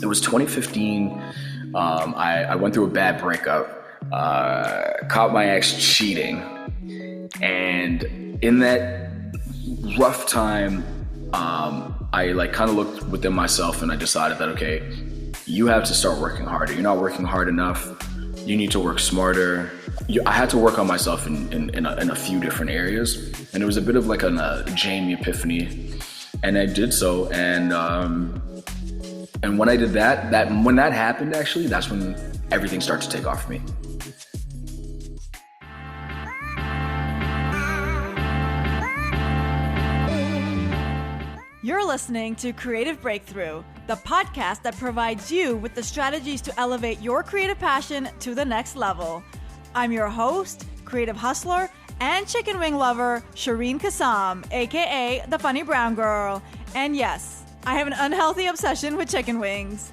It was 2015. I went through a bad breakup, caught my ex cheating, and in that rough time, I like kind of looked within myself and I decided that, okay, you have to start working harder. You're not working hard enough. You need to work smarter. I had to work on myself in a few different areas, and it was a bit of like a Jamie epiphany, and I did so. And when I did when that happened, actually, that's when everything started to take off for me. You're listening to Creative Breakthrough, the podcast that provides you with the strategies to elevate your creative passion to the next level. I'm your host, creative hustler, and chicken wing lover, Shereen Kassam, aka the funny brown girl. And yes, I have an unhealthy obsession with chicken wings.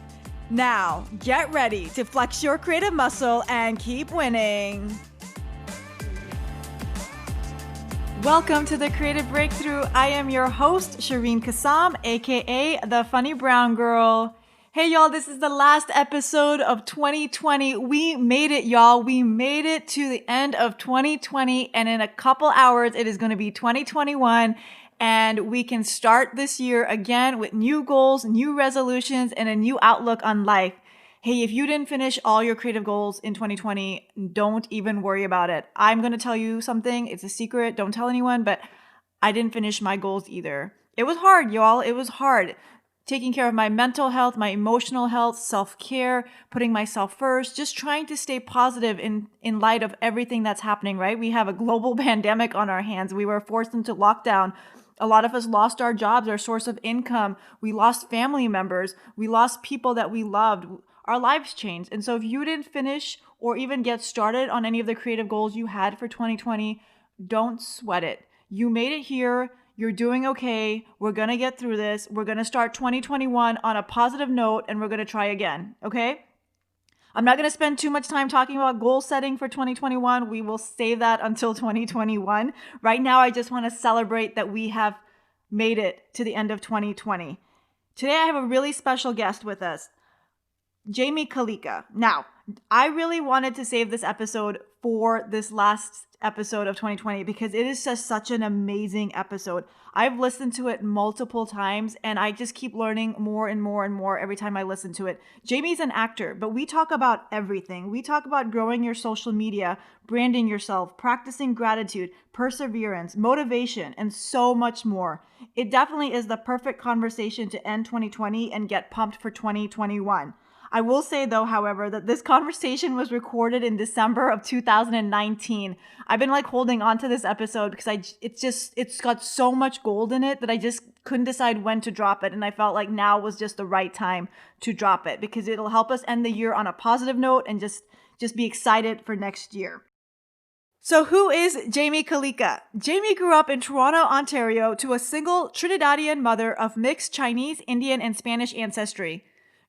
Now, get ready to flex your creative muscle and keep winning. Welcome to the Creative Breakthrough. I am your host, Shereen Kassam, aka the funny brown girl. Hey y'all, this is the last episode of 2020. We made it, y'all. We made it to the end of 2020, and in a couple hours, it is going to be 2021, and we can start this year again with new goals, new resolutions, and a new outlook on life. Hey, if you didn't finish all your creative goals in 2020, don't even worry about it. I'm going to tell you something. It's a secret. Don't tell anyone, but I didn't finish my goals either. It was hard, y'all. It was hard. Taking care of my mental health, my emotional health, self-care, putting myself first, just trying to stay positive in light of everything that's happening, right? We have a global pandemic on our hands. We were forced into lockdown. A lot of us lost our jobs, our source of income. We lost family members. We lost people that we loved. Our lives changed. And so if you didn't finish or even get started on any of the creative goals you had for 2020, don't sweat it. You made it here. You're doing okay. We're going to get through this. We're going to start 2021 on a positive note, and we're going to try again. Okay? I'm not going to spend too much time talking about goal setting for 2021. We will save that until 2021. Right now, I just want to celebrate that we have made it to the end of 2020. Today, I have a really special guest with us, Jaime Callica. Now, I really wanted to save this episode for this last episode of 2020 because it is just such an amazing episode. I've listened to it multiple times and I just keep learning more and more and more every time I listen to it. Jaime's an actor, but we talk about everything. We talk about growing your social media, branding yourself, practicing gratitude, perseverance, motivation, and so much more. It definitely is the perfect conversation to end 2020 and get pumped for 2021. I will say, though, however, that this conversation was recorded in December of 2019. I've been holding on to this episode because it's got so much gold in it that I just couldn't decide when to drop it. And I felt like now was just the right time to drop it because it'll help us end the year on a positive note and just be excited for next year. So who is Jaime Callica? Jaime grew up in Toronto, Ontario to a single Trinidadian mother of mixed Chinese, Indian, and Spanish ancestry.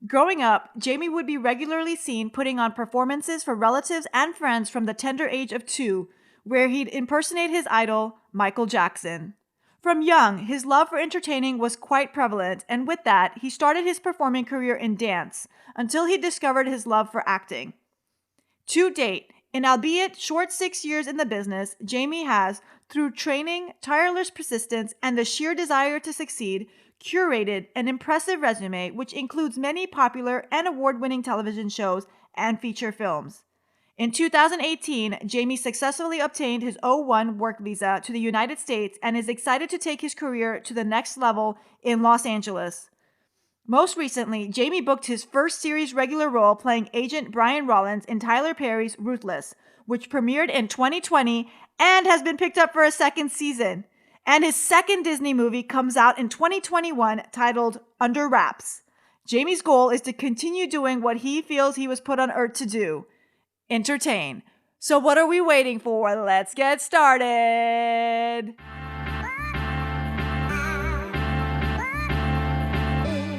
Growing up, Jaime would be regularly seen putting on performances for relatives and friends from the tender age of 2, where he'd impersonate his idol, Michael Jackson. From young, his love for entertaining was quite prevalent, and with that, he started his performing career in dance, until he discovered his love for acting. To date, in albeit short 6 years in the business, Jaime has, through training, tireless persistence, and the sheer desire to succeed, curated an impressive resume which includes many popular and award-winning television shows and feature films. In 2018, Jaime successfully obtained his O1 work visa to the United States and is excited to take his career to the next level in Los Angeles. Most recently, Jaime booked his first series regular role playing Agent Brian Rollins in Tyler Perry's Ruthless, which premiered in 2020 and has been picked up for a second season. And his second Disney movie comes out in 2021 titled Under Wraps. Jaime's goal is to continue doing what he feels he was put on earth to do: entertain. So what are we waiting for? Let's get started.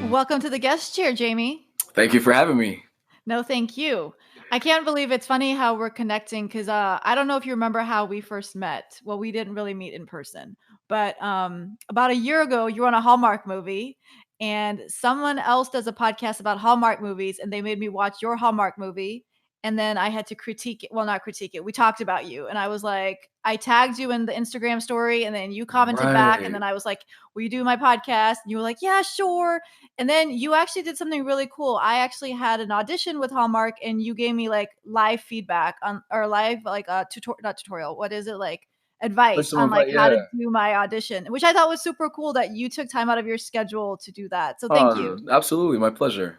Welcome to the guest chair, Jaime. Thank you for having me. No, thank you. I can't believe it's funny how we're connecting because I don't know if you remember how we first met. Well, we didn't really meet in person. But about a year ago, you were on a Hallmark movie, and someone else does a podcast about Hallmark movies, and they made me watch your Hallmark movie. And then I had to critique it. Well, not critique it. We talked about you. And I was like, I tagged you in the Instagram story, and then you commented back. And then I was like, will you do my podcast? And you were like, yeah, sure. And then you actually did something really cool. I actually had an audition with Hallmark, and you gave me like live feedback on, or live, like a not tutorial. What is it? Like advice on like how to do my audition, which I thought was super cool that you took time out of your schedule to do that. So thank you. Absolutely. My pleasure.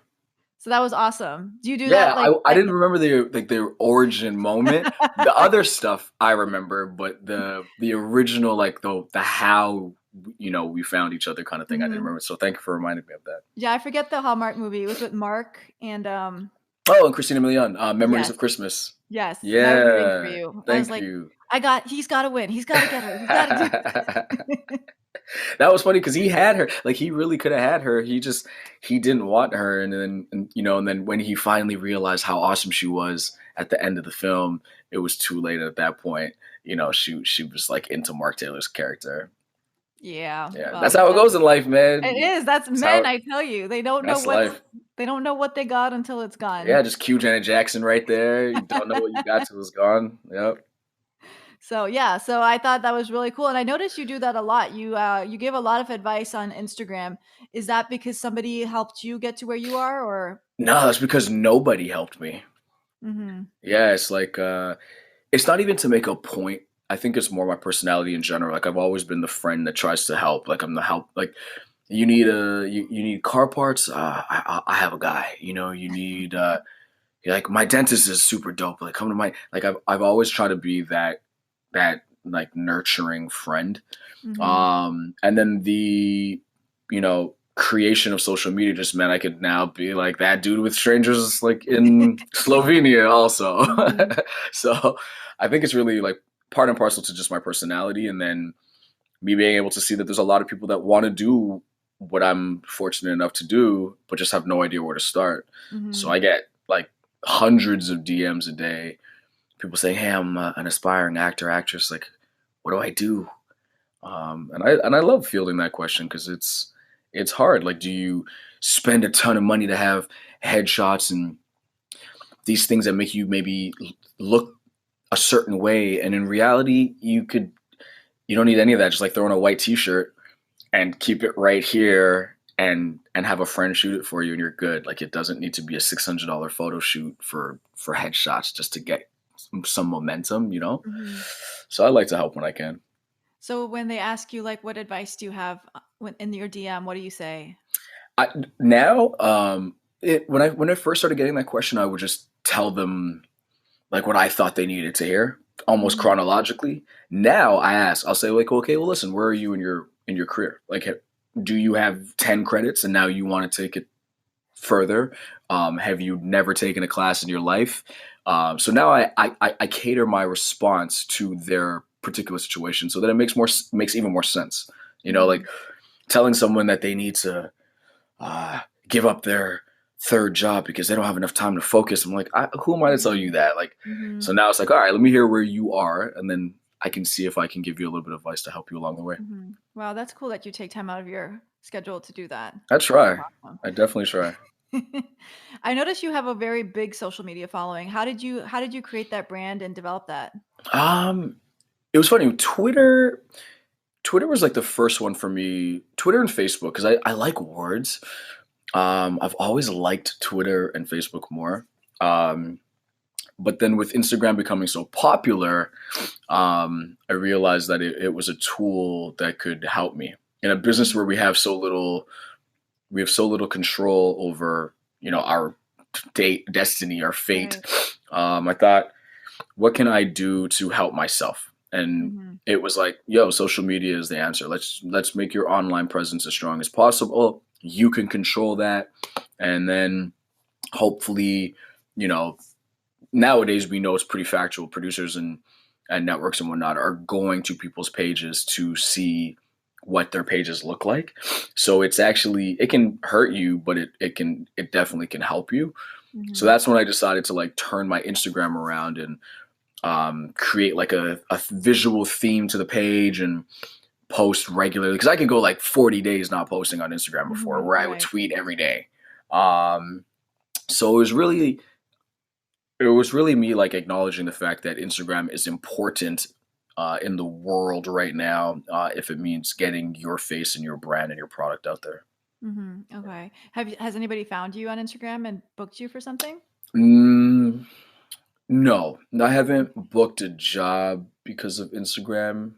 So that was awesome. Do you do that? Like, I didn't remember the origin moment. The other stuff I remember, but the original, like the how, you know, we found each other kind of thing, I didn't remember. So thank you for reminding me of that. Yeah, I forget the Hallmark movie. It was with Mark and and Christina Milian, Memories of Christmas. Yes. Yeah. For you. Thank you. He's got to win. He's got to get her. He's got to do it. That was funny because he had her, like he really could have had her. He didn't want her, and then when he finally realized how awesome she was at the end of the film, it was too late at that point. You know, she was like into Mark Taylor's character. Yeah. Well, that's how it goes in life, man. It is. That's men. I tell you, they don't know what they got until it's gone. Yeah, just cue Janet Jackson right there. You don't know what you got till it's gone. Yep. So I thought that was really cool, and I noticed you do that a lot. You give a lot of advice on Instagram. Is that because somebody helped you get to where you are, or? No, that's because nobody helped me. Mm-hmm. Yeah, it's like it's not even to make a point. I think it's more my personality in general. Like I've always been the friend that tries to help. Like I'm the help. Like you need car parts. I have a guy. You know, you need like my dentist is super dope. Like come to my like I've always tried to be that like nurturing friend. Mm-hmm. And then the creation of social media just meant I could now be like that dude with strangers like in Slovenia also. Mm-hmm. So I think it's really like part and parcel to just my personality, and then me being able to see that there's a lot of people that want to do what I'm fortunate enough to do, but just have no idea where to start. Mm-hmm. So I get like hundreds of DMs a day. People say, "Hey, I'm an aspiring actor, actress. Like, what do I do?" And I love fielding that question because it's hard. Like, do you spend a ton of money to have headshots and these things that make you maybe look a certain way, and in reality, you don't need any of that. Just like throwing a white T-shirt and keep it right here and have a friend shoot it for you, and you're good. Like, it doesn't need to be a $600 photo shoot for headshots just to get some momentum, you know? Mm-hmm. So I like to help when I can. So when they ask you, like, what advice do you have in your DM, what do you say? When I first started getting that question, I would just tell them like what I thought they needed to hear, almost chronologically. Now I'll say like, okay, well, listen, where are you in your career? Like, do you have 10 credits and now you want to take it further? Have you never taken a class in your life? So now I cater my response to their particular situation so that it makes even more sense. You know, like telling someone that they need to give up their third job because they don't have enough time to focus. I'm like, who am I to tell you that? Like, so now it's like, all right, let me hear where you are, and then I can see if I can give you a little bit of advice to help you along the way. Mm-hmm. Wow, that's cool that you take time out of your schedule to do that. I try. Awesome. I definitely try. I noticed you have a very big social media following. How did you create that brand and develop that? It was funny. Twitter was like the first one for me. Twitter and Facebook, because I like words. I've always liked Twitter and Facebook more. But then with Instagram becoming so popular, I realized that it was a tool that could help me in a business where we have so little control over, our destiny, our fate. Right. I thought, what can I do to help myself? And it was like, social media is the answer. Let's make your online presence as strong as possible. You can control that. And then hopefully, nowadays we know it's pretty factual. Producers and networks and whatnot are going to people's pages to see what their pages look like. So it's actually, it can hurt you, but it definitely can help you. Mm-hmm. So that's when I decided to like turn my Instagram around and create like a visual theme to the page and post regularly because I could go like 40 days not posting on Instagram before, where I would Right. tweet every day. So it was really me like acknowledging the fact that Instagram is important in the world right now, if it means getting your face and your brand and your product out there. Okay. Has anybody found you on Instagram and booked you for something? Mm, no, I haven't booked a job because of Instagram,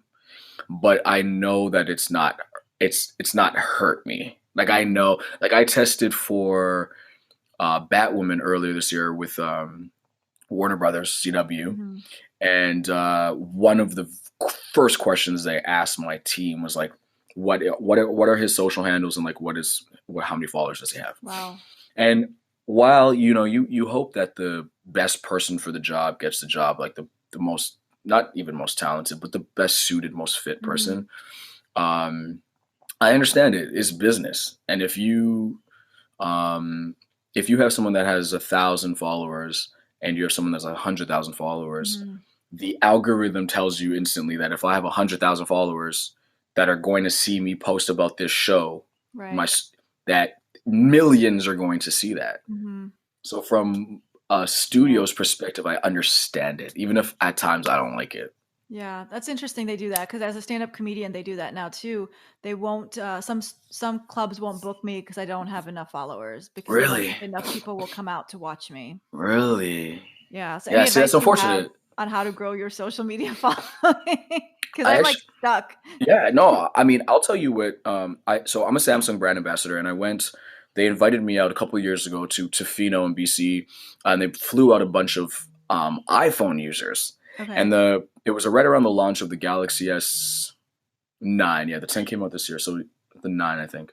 but I know that it's not hurt me. Like I Mhm. know, like I tested for Batwoman earlier this year with Warner Brothers CW, Mhm. and one of the first questions they asked my team was like, what are his social handles and like how many followers does he have? Wow. And while you hope that the best person for the job gets the job, like the most, not even most talented, but the best suited, most fit Mhm. person. Um, I understand it. It's business, and um, if you have someone that has 1,000 followers and you have someone that's 100,000 followers, Mhm. the algorithm tells you instantly that if I have 100,000 followers that are going to see me post about this show, my Right. that millions are going to see that. Mhm. So from a Yeah. studio's perspective, I understand it, even if at times I don't like it. Yeah, that's interesting they do that because as a stand-up comedian, they do that now too. They won't some clubs won't book me because I don't have enough followers because they don't Really, think enough people will come out to watch me. really. Yeah. So Yeah, any see, that's advice you have unfortunate. on how to grow your social media following? Because I I'm like actually, stuck. yeah, no, I mean, I'll tell you what. So I'm a Samsung brand ambassador, and I went. They invited me out a couple of years ago to Tofino in BC, and they flew out a bunch of iPhone users, and Okay. it was right around the launch of the Galaxy S9. Yeah, the 10 came out this year, so the 9, I think,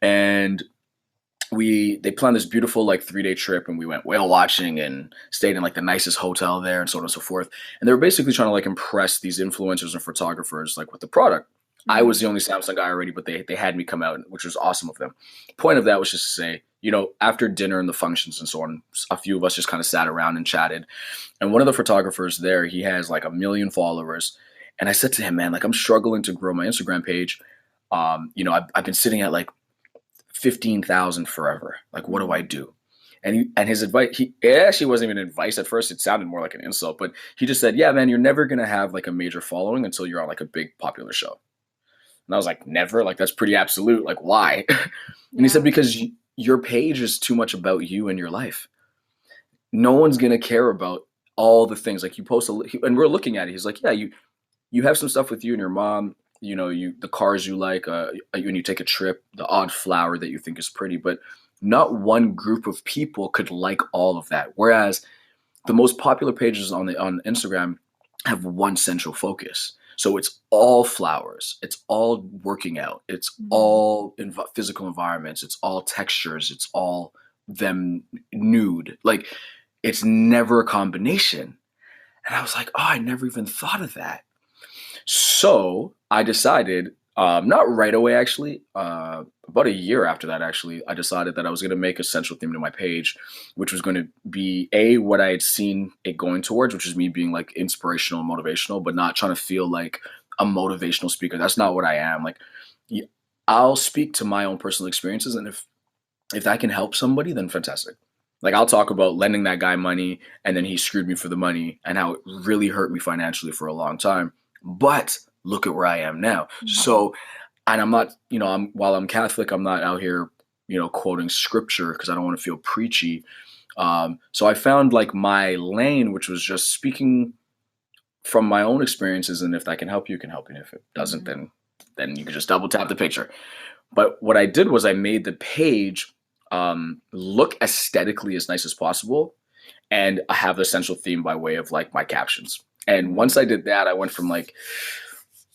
and they planned this beautiful like 3-day trip, and we went whale watching and stayed in like the nicest hotel there and so on and so forth. And they were basically trying to like impress these influencers and photographers like with the product. I was Mhm. the only Samsung guy already, but they had me come out, which was awesome of them. Point of that was just to say, after dinner and the functions and so on, a few of us just kind of sat around and chatted. And one of the photographers there, he has like 1 million followers. And I said to him, man, like I'm struggling to grow my Instagram page. I've been sitting at like 15,000 forever. Like, what do I Mhm. do? And his advice, it actually wasn't even advice at first. It sounded more like an insult, but he just said, yeah, man, you're never going to have like a major following until you're on like a big popular show. And I was like, never? Like, that's pretty absolute. Like, why? And he said, Yeah. because your page is too much about you and your life. No one's going to care about all the things. Like, you post, and we're looking at it. He's like, yeah, you have some stuff with you and your mom, the cars you like, when you take a trip, the odd flower that you think is pretty, but not one group of people could like all of that. Whereas the most popular pages on Instagram have one central focus. So it's all flowers, it's all working out, it's Mhm. all physical environments, it's all textures, it's all them nude. Like it's never a combination. And I was like, oh, I never even thought of that. So I decided, not right away, actually, about a year after that, actually, I decided that I was going to make a central theme to my page, which was going to be what I had seen it going towards, which is me being like inspirational and motivational, but not trying to feel like a motivational speaker. That's not what I am. Like, I'll speak to my own personal experiences, and if that can help somebody, then fantastic. Like I'll talk about lending that guy money and then he screwed me for the money and how it really hurt me financially for a long time. But look at where I am now. Mhm. So, and I'm not, while I'm Catholic, I'm not out here, quoting scripture because I don't want to feel preachy. So I found like my lane, which was just speaking from my own experiences, and if that can help you, can help you. And if it doesn't, Mhm. then you can just double tap the picture. But what I did was I made the page look aesthetically as nice as possible, and I have the central theme by way of like my captions. And once Mhm. I did that, I went from like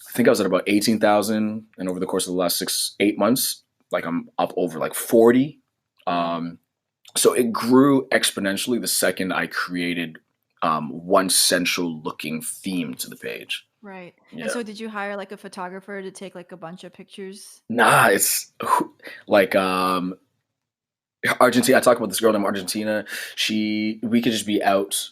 I think I was at about 18,000, and over the course of the last 8 months, like I'm up over like 40. Wow. Um, so it grew exponentially the second I created one central looking theme to the page. Right. And Yeah. so did you hire like a photographer to take like a bunch of pictures? Nah, it's like Argentina. I talk about this girl named Argentina. We could just be out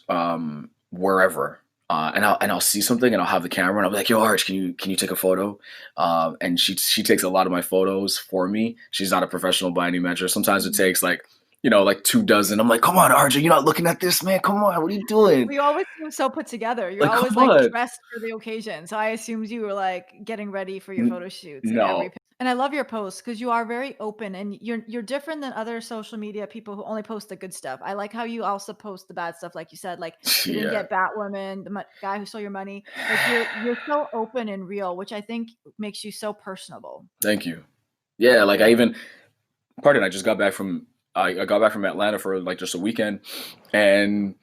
wherever. and I'll see something and I'll have the camera and I'll be like, "Yo, Arch, can you take a photo?" And she takes a lot of my photos for me. She's not a professional by any measure. Sometimes it takes like, like 2 dozen. I'm like, "Come on, Arch, are you not looking at this, man? Come on, what are you doing? We always seem so put together. You're Like, always come like on." dressed for the occasion. So I assumed you were like getting ready for your N- photo shoots and every. no, And I love your posts because you are very open and you're different than other social media people who only post the good stuff. I like how you also post the bad stuff, like you said, like you didn't yeah, get Batwoman, the guy who stole your money. Like you're so open and real, which I think makes you so personable. thank you. Yeah, like I just got back from I got back from Atlanta for like just a weekend, and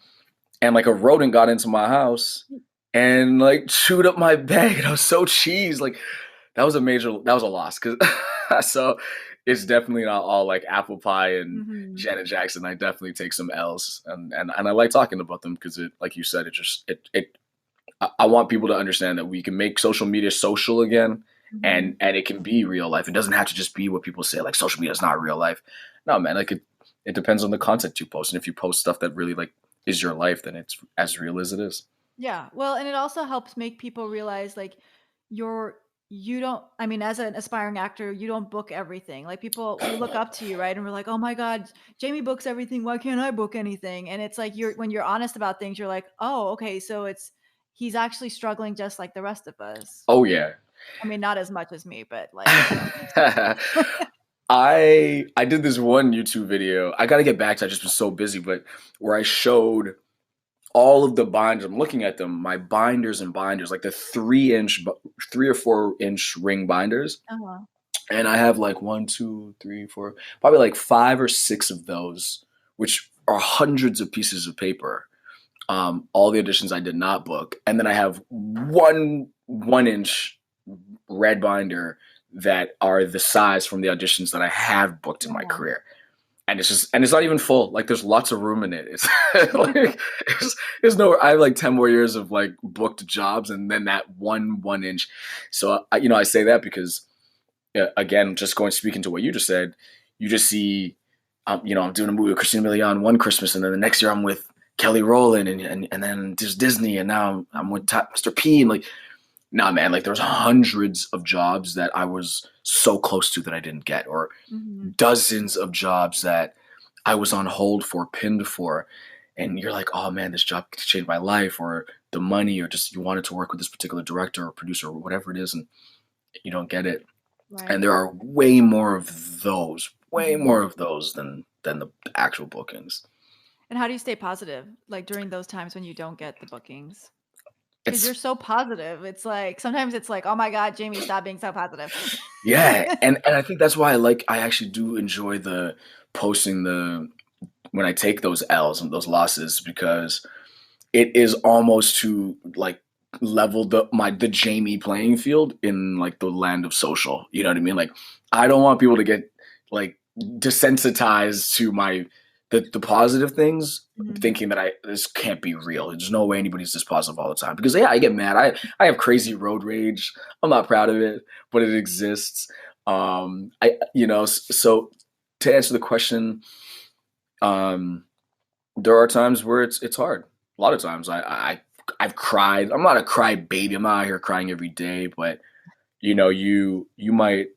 like a rodent got into my house and like chewed up my bag, and I was so cheesed. Like that was a loss because so it's definitely not all like apple pie and Hmm. Janet Jackson. I definitely take some L's, and I like talking about them because it, like you said, it just it I want people to understand that we can make social media social again, Hmm. and it can be real life. It doesn't have to just be what people say, like social media is not real life. No, man, like it depends on the content you post, and if you post stuff that really like is your life, then it's as real as it is. Yeah. Well, and it also helps make people realize like you're you don't I mean as an aspiring actor, you don't book everything. Like people we look up to you, right? And we're like, "Oh my god, Jamie books everything. Why can't I book anything?" And it's like you're when you're honest about things, you're like, "Oh, okay, so it's he's actually struggling just like the rest of us." Oh yeah. I mean, not as much as me, but like, I did this one YouTube video. I got to get back to. I just been so busy, but where I showed all of the binders. I'm looking at them. My binders and binders, like the 3 inch, 3 or 4 inch ring binders, uh-huh. and I have like one, two, three, four, probably like 5 or 6 of those, which are hundreds of pieces of paper. All the auditions I did not book, and then I have 1 inch red binder that are the size from the auditions that I have booked in my Uh-huh. career. And it's not even full. Like there's lots of room in it. It's like there's no. I have like 10 more years of like booked jobs, and then that 1 inch. So I say that because again, just going speaking to what you just said, you just see, I'm doing a movie with Christina Milian one Christmas, and then the next year I'm with Kelly Rowland, and then there's Disney, and now I'm with Mr. P, and like, nah, man, like there's hundreds of jobs that I was so close to that I didn't get, or Hmm. dozens of jobs that I was on hold for, pinned for, and you're like, oh man, this job could change my life, or the money, or just you wanted to work with this particular director or producer or whatever it is, and you don't get it. And Right. there are way Hmm. more of those than the actual bookings. And how do you stay positive like during those times when you don't get the bookings? Because you're It's so positive. It's like sometimes it's like, "Oh my god, Jamie, stop being so positive." yeah, and I think that's why I actually do enjoy the posting the when I take those L's and those losses, because it is almost to like level the Jamie playing field in like the land of social. You know what I mean? Like I don't want people to get like desensitized to the positive things, Mhm. thinking that this can't be real. There's no way anybody's this positive all the time. Because yeah, I get mad. I have crazy road rage. I'm not proud of it, but it exists. So to answer the question, um, there are times where it's hard. A lot of times I've cried. I'm not a cry baby. I'm not out here crying every day, but you might,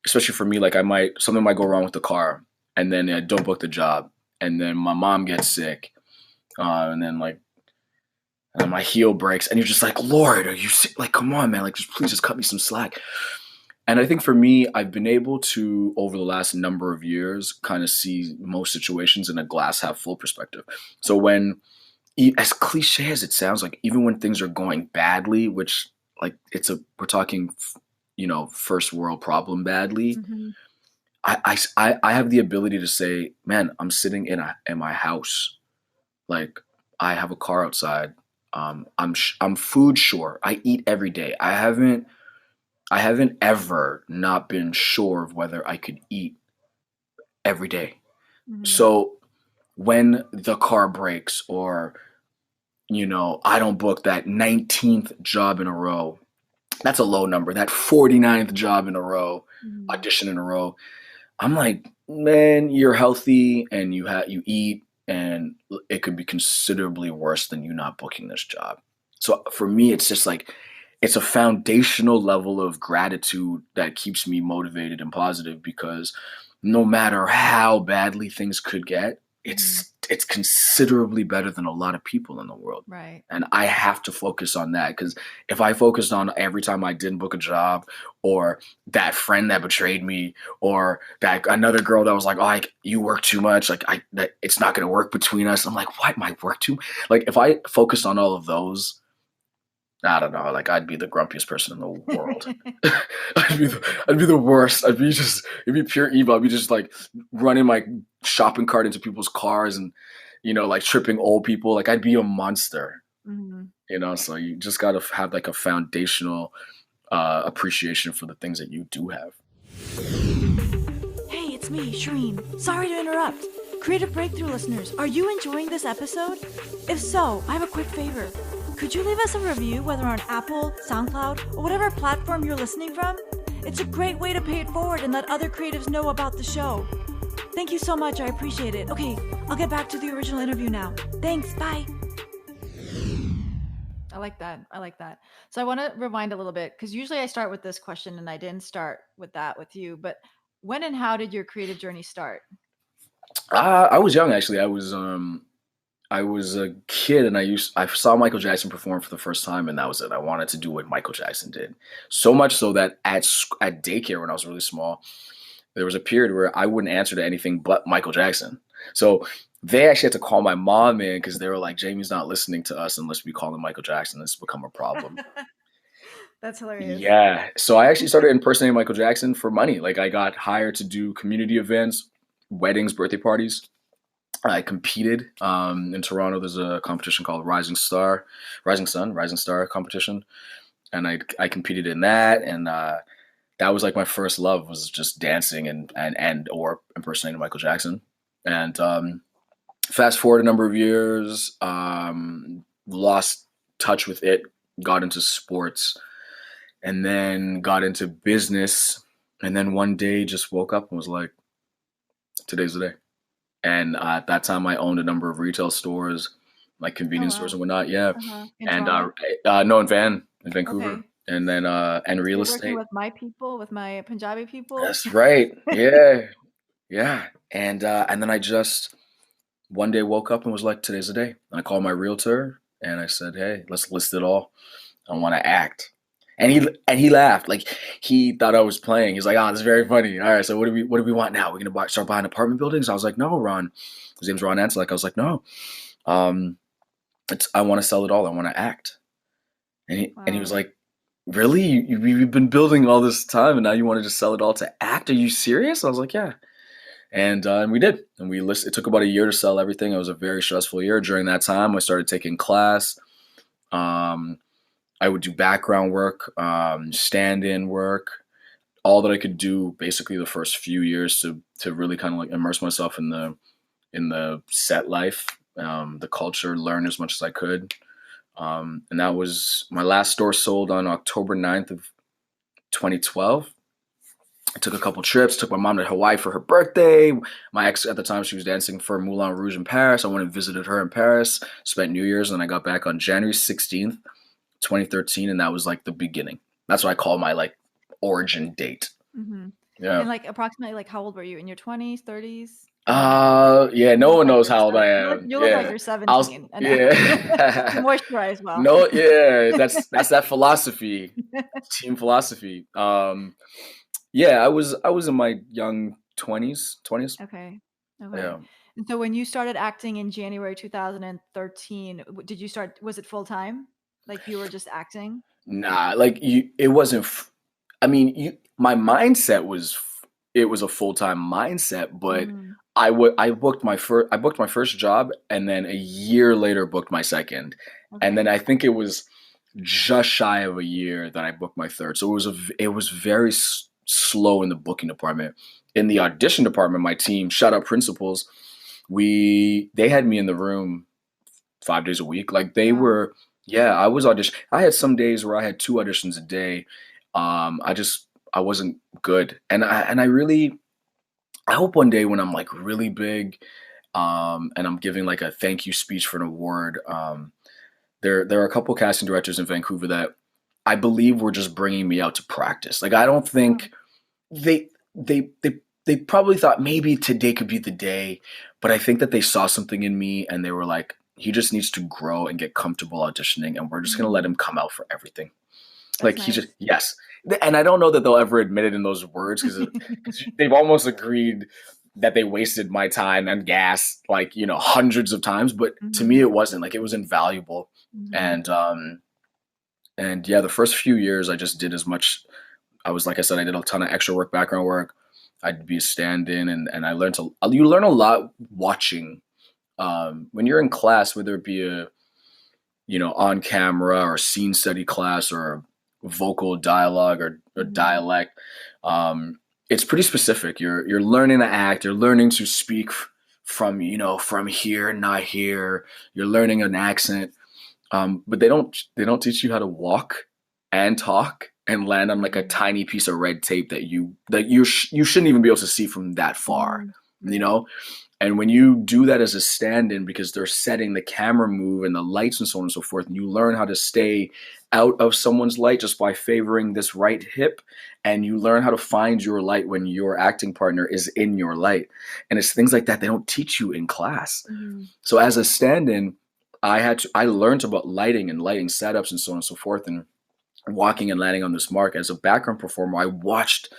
especially for me, like something might go wrong with the car, and then I don't book the job, and then my mom gets sick, and then like and then my heel breaks, and you're just like, Lord, are you sick? Like, come on, man, like just please just cut me some slack. And I think for me, I've been able to, over the last number of years, kind of see most situations in a glass half full perspective. So as cliche as it sounds, like even when things are going badly, which like we're talking, first world problem badly, Mhm. I have the ability to say, man, I'm sitting in my house, like I have a car outside, I'm food sure, I eat every day, I haven't ever not been sure of whether I could eat every day. Mhm. So when the car breaks, or I don't book that 19th job in a row. That's a low number. That 49th job in a row, Mhm. audition in a row. I'm like, man, you're healthy and you eat, and it could be considerably worse than you not booking this job. So for me, it's just like it's a foundational level of gratitude that keeps me motivated and positive because no matter how badly things could get, Mhm. it's considerably better than a lot of people in the world. Right. And I have to focus on that because if I focused on every time I didn't book a job or that friend that betrayed me or that another girl that was like, oh, you work too much, it's not going to work between us. I'm like, what? My work too? Like if I focused on all of those, I don't know. Like I'd be the grumpiest person in the world. I'd be the worst. It'd be pure evil. I'd be just like running my shopping cart into people's cars and, like tripping old people. Like I'd be a monster. Mhm. So you just gotta have like a foundational appreciation for the things that you do have. Hey, it's me, Shereen. Sorry to interrupt. Creative Breakthrough listeners, are you enjoying this episode? If so, I have a quick favor. Could you leave us a review, whether on Apple, SoundCloud, or whatever platform you're listening from? It's a great way to pay it forward and let other creatives know about the show. Thank you so much. I appreciate it. Okay, I'll get back to the original interview now. Thanks. Bye. I like that. So I want to rewind a little bit because usually I start with this question and I didn't start with that with you. But when and how did your creative journey start? I was young actually. I was a kid and I saw Michael Jackson perform for the first time and that was it. I wanted to do what Michael Jackson did. So much so that at daycare when I was really small, there was a period where I wouldn't answer to anything but Michael Jackson. So they actually had to call my mom in because they were like, Jamie's not listening to us unless we call him Michael Jackson. This has become a problem. That's hilarious. Yeah. So I actually started impersonating Michael Jackson for money. Like I got hired to do community events, weddings, birthday parties. I competed in Toronto. There's a competition called Rising Star competition, and I competed in that, and that was like my first love was just dancing and or impersonating Michael Jackson. And fast forward a number of years, lost touch with it, got into sports, and then got into business, and then one day just woke up and was like, today's the day. And at that time, I owned a number of retail stores, like convenience stores and whatnot. Yeah, In no, in Vancouver, okay. and then and real You're estate. working with my people, with my Punjabi people. That's right. Yeah. And then I just one day woke up and was like, today's the day. And I called my realtor and I said, hey, let's list it all. I want to act. And he laughed. Like he thought I was playing. He's like, oh, this is very funny. All right, so what do we want now? We're gonna start buying apartment buildings? I was like, no, Ron. His name's Ron Ansel. I was like, no. I want to sell it all. I want to act. And he was like, really? You've been building all this time and now you want to just sell it all to act? Are you serious? I was like, yeah. And we did. And it took about a year to sell everything. It was a very stressful year. During that time, I started taking class. I would do background work, stand-in work, all that I could do basically the first few years to really kind of like immerse myself in the set life, the culture, learn as much as I could. And that was my last store sold on October 9th of 2012. I took a couple trips, took my mom to Hawaii for her birthday. My ex at the time, she was dancing for Moulin Rouge in Paris. I went and visited her in Paris, spent New Year's, and then I got back on January 16th. 2013, and that was like the beginning. That's what I call my like origin date. Mm-hmm. Yeah. And like approximately, like how old were you? In your 20s, 30s? Yeah. No one knows how old I am. You look like you're 17. Yeah. Moisturize well. No. Yeah. That's that philosophy. Team philosophy. Yeah. I was in my young 20s. Okay. Yeah. And so when you started acting in January 2013, did you start? Was it full time? Like you were just acting? Nah, like it wasn't. I mean, my mindset was it was a full time mindset, but I booked my first job, and then a year later booked my second, and then I think it was just shy of a year that I booked my third. So it was very slow in the booking department. In the audition department, my team, shout out principals, they had me in the room 5 days a week. Like they were. Yeah, I was audition. I had some days where I had 2 auditions a day. I wasn't good, and I hope one day when I'm like really big, and I'm giving like a thank you speech for an award, there are a couple casting directors in Vancouver that I believe were just bringing me out to practice. Like I don't think they they they they probably thought maybe today could be the day, but I think that they saw something in me and they were like, he just needs to grow and get comfortable auditioning, and we're just gonna let him come out for everything. That's Like he just nice. yes, and I don't know that they'll ever admit it in those words because they've almost agreed that they wasted my time and gas like hundreds of times, but to me Mhm. it wasn't. Like it was invaluable, Mhm. and yeah, the first few years I just did as much. I was like I said, I did a ton of extra work, background work. I'd be a stand-in, and I learned to. You learn a lot watching when you're in class, whether it be a on camera or scene study class or vocal dialogue or Mhm. dialect. It's pretty specific. You're learning to act. You're learning to speak from from here, not here. You're learning an accent. But they don't teach you how to walk and talk and land on like a Mhm. tiny piece of red tape that you shouldn't even be able to see from that far. Mhm. You Right. know, and when you do that as a stand-in, because they're setting the camera move and the lights and so on and so forth, and you learn how to stay out of someone's light just by favoring this right hip, and you learn how to find your light when your acting partner is in your light. And it's things like that they don't teach you in class. Mhm. So as a stand-in, I learned about lighting and lighting setups and so on and so forth, and walking and landing on this mark. As a background performer, I watched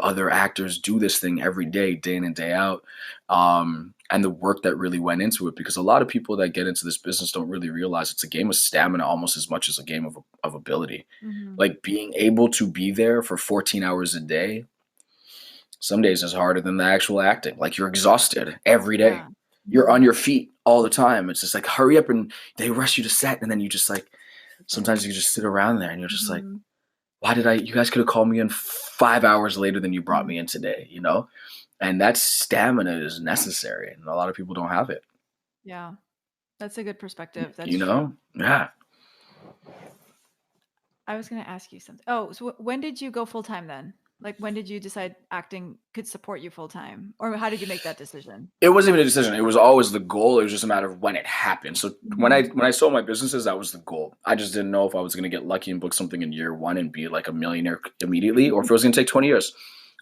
other actors do this thing every day in and day out, and the work that really went into it. Because a lot of people that get into this business don't really realize it's a game of stamina almost as much as a game of ability. Mhm. Like being able to be there for 14 hours a day, some days is harder than the actual acting. Like you're exhausted every day. Yeah. You're on Mhm. your feet all the time. It's just like hurry up, and they rush you to set, and then you just like sometimes you just sit around there and you're just like, Mhm. why did you guys could have called me in 5 hours later than you brought Mhm. me in today? And that stamina is necessary, and a lot of people don't have it, Yeah. That's a good perspective. That's you true. know? Yeah. I was going to ask you something. Oh, so when did you go full time then? Like when did you decide acting could support you full time? Or how did you make that decision? It wasn't even a decision. It was always the goal. It was just a matter of when it happened. So when I Mhm. when I sold my businesses, that was the goal. I just didn't know if I was gonna get lucky and book something in year one and be like a millionaire immediately, or if it was gonna take 20 years.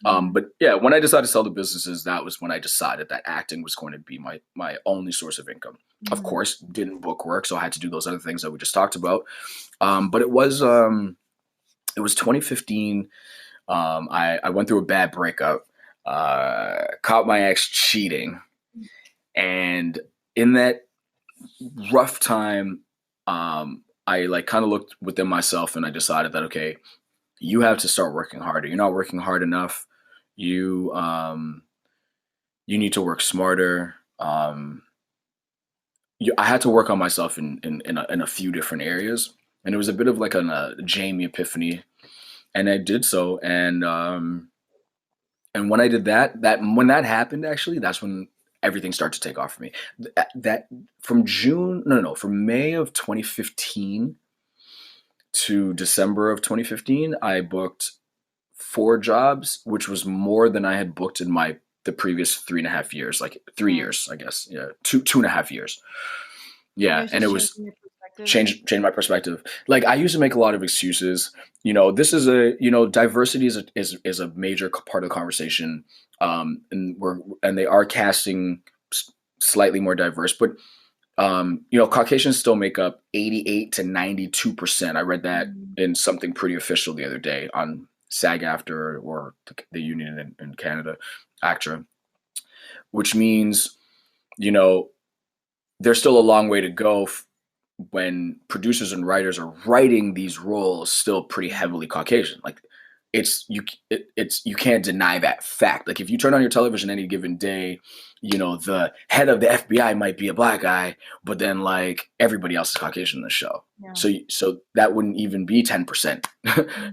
Mhm. But yeah, when I decided to sell the businesses, that was when I decided that acting was going to be my only source of income. Of Mhm. course, didn't book work, so I had to do those other things that we just talked about. But it was 2015. I went through a bad breakup, caught my ex cheating, and in that rough time, I like kind of looked within myself and I decided that okay, you have to start working harder. You're not working hard enough. You need to work smarter. I had to work on myself in a few different areas, and it was a bit of like a Jamie epiphany, and I did so, and when I did that when that happened, actually, that's when everything started to take off for me. That from June, no, from May of 2015 to December of 2015, I booked 4 jobs, which was more than I had booked in the previous 3.5 years, like three Wow. years, I guess. Yeah, two and a half years. And it Yeah, was and it just was changing your perspective. change my perspective. Like I used to make a lot of excuses. This is diversity is a major part of the conversation. And they are casting slightly more diverse, but Caucasians still make up 88 to 92%. I read that Mhm. in something pretty official the other day on SAG-AFTRA or the union in Canada, ACTRA, which means you know there's still a long way to go when producers and writers are writing these roles still pretty Mhm. heavily Caucasian. Like it's you can't deny that fact. Like if you turn on your television any given day, the head of the FBI might be a black guy, but then like everybody else is Caucasian in the show. Yeah. So that wouldn't even be 10%.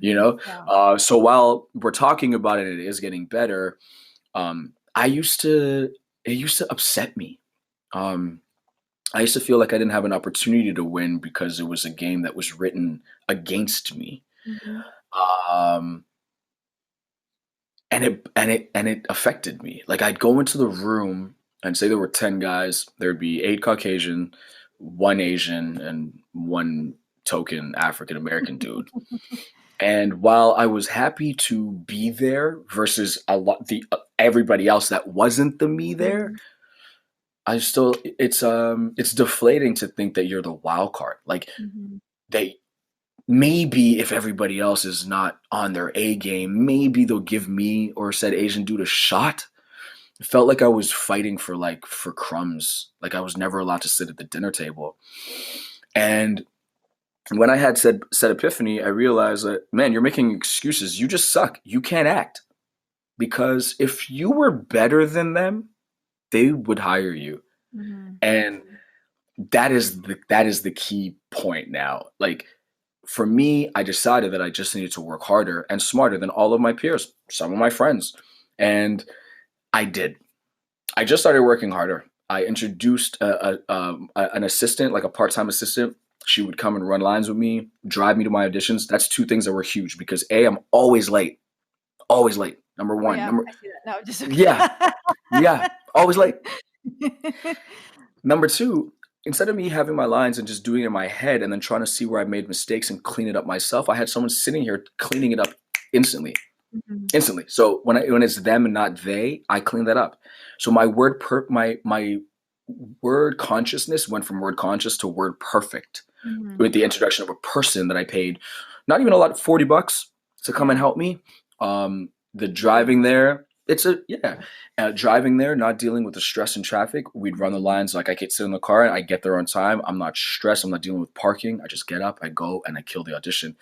you Mhm. know. Yeah. So while we're talking about it, it is getting better. I used to it used to upset me. Um, I used to feel like I didn't have an opportunity to win because it was a game that was written against me. Mhm. Um, and it affected me. Like I'd go into the room and say there were 10 guys, there'd be 8 Caucasian, 1 Asian, and one token African American dude. And while I was happy to be there versus a lot the everybody else that wasn't the me there, Mhm. I still it's deflating to think that you're the wild card. Like Mhm. they maybe if everybody else is not on their A game, maybe they'll give me or said Asian dude a shot. It felt like I was fighting for crumbs. Like I was never allowed to sit at the dinner table. And when I had said epiphany, I realized that man, you're making excuses. You just suck. You can't act. Because if you were better than them, they would hire you. Mhm. And that is the key point now. Like for me, I decided that I just needed to work harder and smarter than all of my peers, some of my friends. And I did. I just started working harder. I introduced an assistant, like a part-time assistant. She would come and run lines with me, drive me to my auditions. That's two things that were huge because A, I'm always late. Always late. Number Oh one. yeah, Number I see that. No, just Yeah, yeah, always late. okay. Number two, instead of me having my lines and just doing it in my head and then trying to see where I made mistakes and clean it up myself, I had someone sitting here cleaning it up instantly. Mhm. Instantly. So when it's them and not they, I clean that up. So my word consciousness went from word conscious to word perfect Mhm. with the introduction of a person that I paid not even a lot, $40 to come and Yeah. help me. The driving there, driving there, not dealing with the stress and traffic. We'd run the lines like I could sit in the car and I get there on time. I'm not stressed. I'm not dealing with parking. I just get up, I go, and I kill the audition.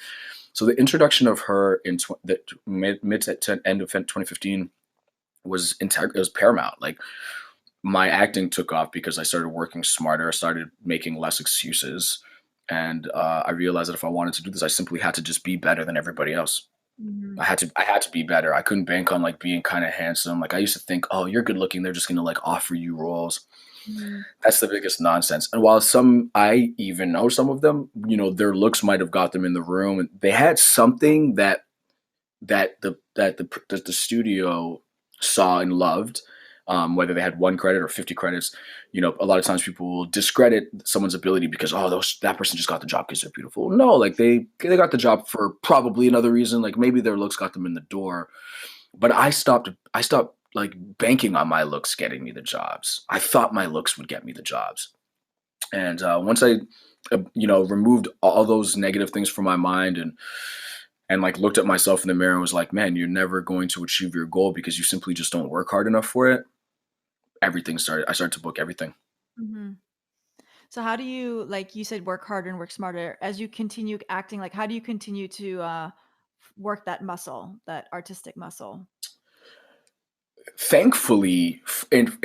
So the introduction of her in the mid to end of 2015 was it was paramount. Like my acting took off because I started working smarter. I started making less excuses, and I realized that if I wanted to do this, I simply had to just be better than everybody else. Mhm. I had to be better. I couldn't bank on like being kind of handsome. Like I used to think, oh, you're good looking. They're just gonna like offer you roles. Mhm. That's the biggest nonsense. And while some, I even know some of them, their looks might have got them in the room, and they had something that the studio saw and loved. Whether they had 1 credit or 50 credits, a lot of times people will discredit someone's ability because that person just got the job because they're beautiful. No, like they got the job for probably another reason. Like maybe their looks got them in the door. But I stopped like banking on my looks getting me the jobs. I thought my looks would get me the jobs. And once I, removed all those negative things from my mind and like looked at myself in the mirror and was like, man, you're never going to achieve your goal because you simply just don't work hard enough for it. I started to book everything. Mhm. So how do you, like you said, work harder and work smarter as you continue acting? Like, how do you continue to work that muscle, that artistic muscle? Thankfully, and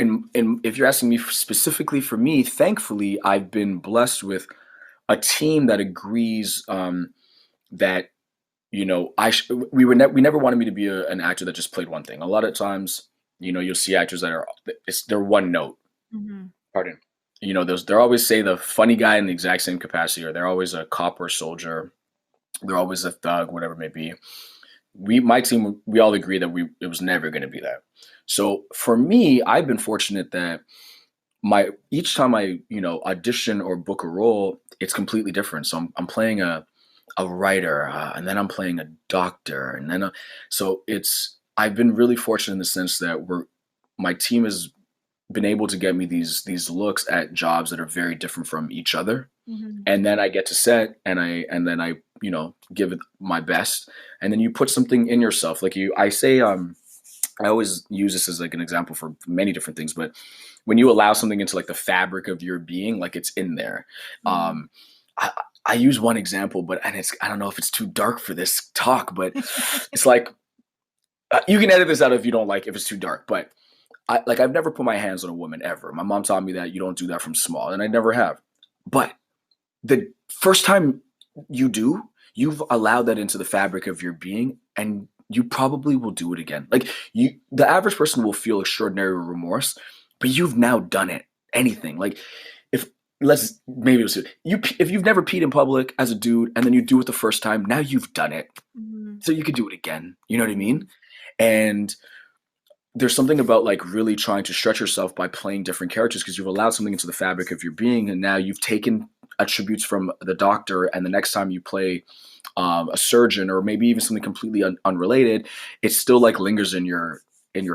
if you're asking me specifically for me, thankfully, I've been blessed with a team that agrees that we never wanted me to be an actor that just played one thing. A lot of times, you'll see actors that they're one note. Mhm. Pardon. They're always say the funny guy in the exact same capacity, or they're always a cop or soldier. They're always a thug, whatever it may be. My team, we all agree that it was never going to be that. So for me, I've been fortunate that my each time I audition or book a role, it's completely different. So I'm playing a writer, and then I'm playing a doctor, and then so it's I've been really fortunate in the sense that my team has been able to get me these looks at jobs that are very different from each other, Mhm. and then I get to set and then I give it my best, and then you put something in yourself. Like I say, I always use this as like an example for many different things, but when you allow something into like the fabric of your being, like it's in there. Mhm. um I, I use one example, and I don't know if it's too dark for this talk, but it's like you can edit this out if you don't like if it's too dark. But I've never put my hands on a woman ever. My mom taught me that you don't do that from small, and I never have. But the first time you do, you've allowed that into the fabric of your being, and you probably will do it again. Like the average person will feel extraordinary remorse, but you've now done it. Anything like if let's maybe it was you if you've never peed in public as a dude and then you do it the first time, now you've done it, Mhm. so you could do it again. You know what I Mhm. mean? And there's something about like really trying to stretch yourself by playing different characters because you've allowed something into the fabric of your being, and now you've taken attributes from the doctor, and the next time you play a surgeon or maybe even something completely unrelated, it still like lingers in your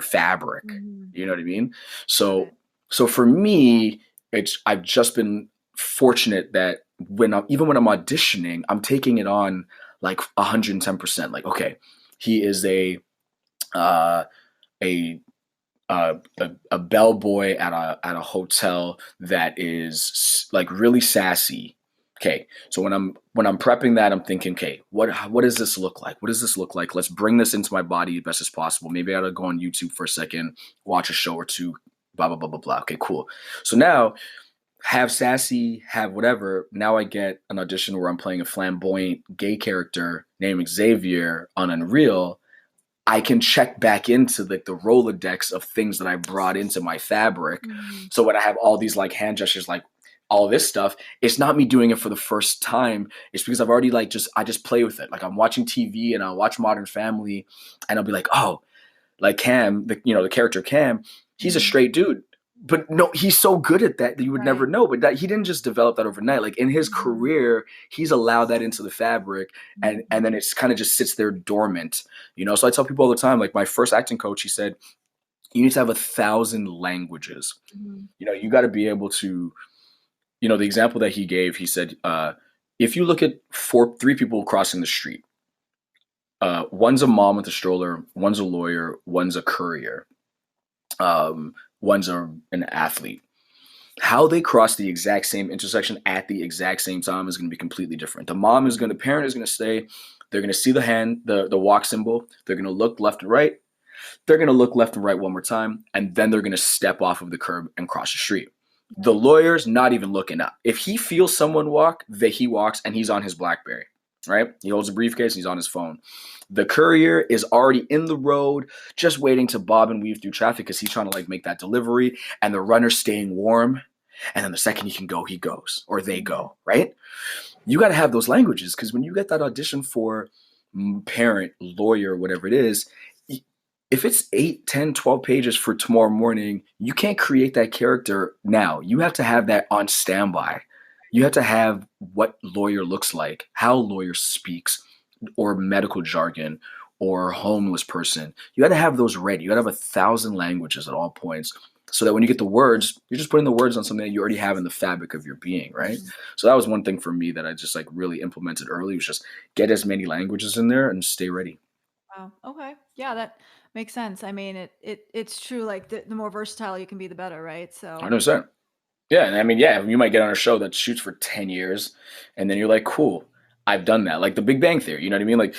fabric. Mhm. You know what I mean? Got So it. for me, I've just been fortunate that even when I'm auditioning, I'm taking it on like 110%. Like, okay, he is uh, a a bellboy at a hotel that is like really sassy. Okay, so when I'm prepping that, I'm thinking, okay, what does this look like? What does this look like? Let's bring this into my body as best as possible. Maybe I gotta go on YouTube for a second, watch a show or two, blah blah blah blah blah. Okay, cool. So now have sassy, have whatever. Now I get an audition where I'm playing a flamboyant gay character named Xavier on Unreal. I can check back into like the Rolodex of things that I brought into my fabric. Mhm. So when I have all these like hand gestures, like all this stuff, it's not me doing it for the first time. It's because I've already I just play with it. Like I'm watching TV and I'll watch Modern Family and I'll be like, oh, like Cam, the character Cam, he's a Mhm. straight dude. But no, he's so good at that you would never Right. know. But that he didn't just develop that overnight. Like in his Mhm. career, he's allowed that into the fabric, and Mhm. then it's kind of just sits there dormant. So I tell people all the time, like my first acting coach, he said, you need to have 1,000 languages. Mhm. You got to be able to. The example that he gave, he said, if you look at three people crossing the street, one's a mom with a stroller, one's a lawyer, one's a courier, one's an athlete. How they cross the exact same intersection at the exact same time is going to be completely different. The parent is going to stay. They're going to see the walk symbol. They're going to look left and right. They're going to look left and right one more time, and then they're going to step off of the curb and cross the street. The Right. lawyer's not even looking up. If he feels someone walk, he walks, and he's on his BlackBerry, right? He holds a briefcase, and he's on his phone. The courier is already in the road, just waiting to bob and weave through traffic because he's trying to like make that delivery, and the runner's staying warm. And then the second he can go, he goes, or they Mhm. go, right? You got to have those languages because when you get that audition for parent, lawyer, whatever it is, if it's 8, 10, 12 pages for tomorrow morning, you can't create that character now. You have to have that on standby. You have to have what lawyer looks like, how lawyer speaks, or medical jargon, or homeless person. You got to have those ready. You got to have 1,000 languages at all points so that when you get the words, you're just putting the words on something that you already have in the fabric of your being, right? Mhm. So that was one thing for me that I just like really implemented early was just get as many languages in there and stay ready. Wow. Okay. Yeah, that makes sense. I mean, it's true. Like the more versatile you can be, the better, right? So. 100%. Yeah, and I mean, yeah, you might get on a show that shoots for 10 years, and then you're like, cool, I've done that. Like the Big Bang Theory, you know what I mean? Like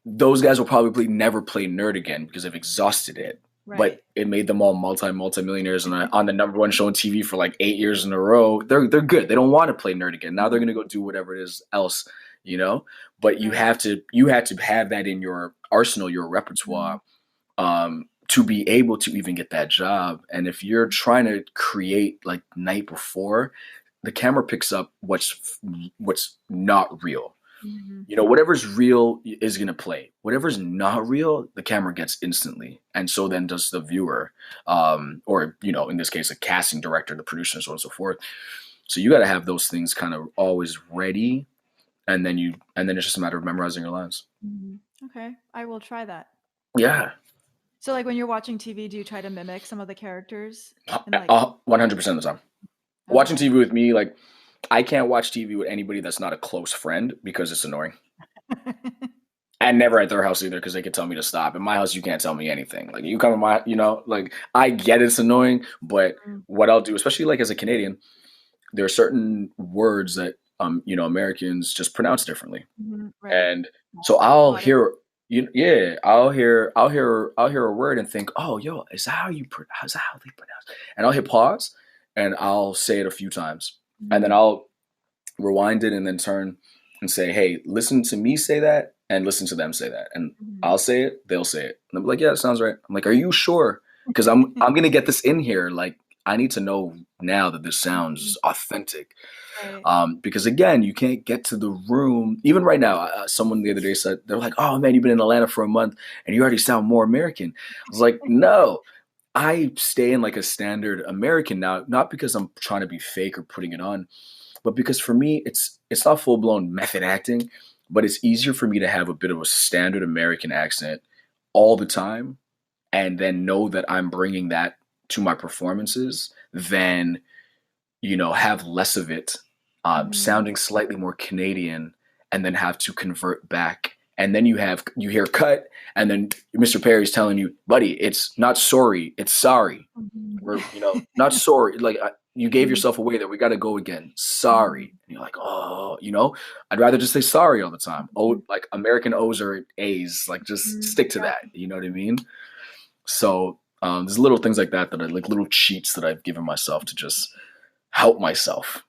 those guys will probably never play nerd again because they've exhausted it. Right. But it made them all multi-millionaires and on the number one show on TV for like 8 years in a row. They're good. They don't want to play nerd again. Now they're Mhm. gonna go do whatever it is else, you know. But Right. you have to have that in your arsenal, your Mhm. repertoire, to be able to even get that job. And if you're trying to create like night before, the camera picks up what's not real. Mhm. Whatever's real is gonna play. Whatever's not real, the camera gets instantly, and so then does the viewer, or in this case, a casting director, the producer, and so on and so forth. So you got to have those things kind of always ready, and then it's just a matter of memorizing your lines. Mhm. Okay. I will try that. Yeah, So, like when you're watching TV, do you try to mimic some of the characters and like? 100% of the time. Watching Okay. TV with me, like I can't watch TV with anybody that's not a close friend because it's annoying. And never at their house either because they could tell me to stop. In my house, you can't tell me anything. Like you come in my, like I get it's annoying, but Mm. what I'll do, especially like as a Canadian, there are certain words that Americans just pronounce differently, Mhm. Right. and so I'll Melodic. hear I'll hear a word and think, oh, yo, is that how is that how they pronounce? And I'll hit pause and I'll say it a few times, and then Mhm. I'll rewind it and then turn and say, hey, listen to me say that and listen to them say that. And Mhm. I'll say it, they'll say it. And I'm like, yeah, that sounds right. I'm like, are you sure? Because I'm gonna get this in here. Like, I need to know now that this Mhm. sounds authentic. Right. Because again, you can't get to the room. Even right now, someone the other day said they're like, "Oh man, you've been in Atlanta for a month and you already sound more American." I was like, "No, I stay in like a standard American now, not because I'm trying to be fake or putting it on, But because for me, it's not full blown method acting, but it's easier for me to have a bit of a standard American accent all the time, and then know that I'm bringing that to my performances than have less of it, Mm-hmm. sounding slightly more Canadian, and then have to convert back. And then you hear cut, and then Mr. Perry's telling you, buddy, it's not sorry, it's sorry. Mm-hmm. We're not sorry. Like you gave yourself away there. We got to go again. Sorry. And you're like, oh, I'd rather just say sorry all the time. Oh, like American O's or A's. Like just Mm-hmm. stick to Yeah. that. You know what I mean? So there's little things like that I like, little cheats that I've given myself to just help myself.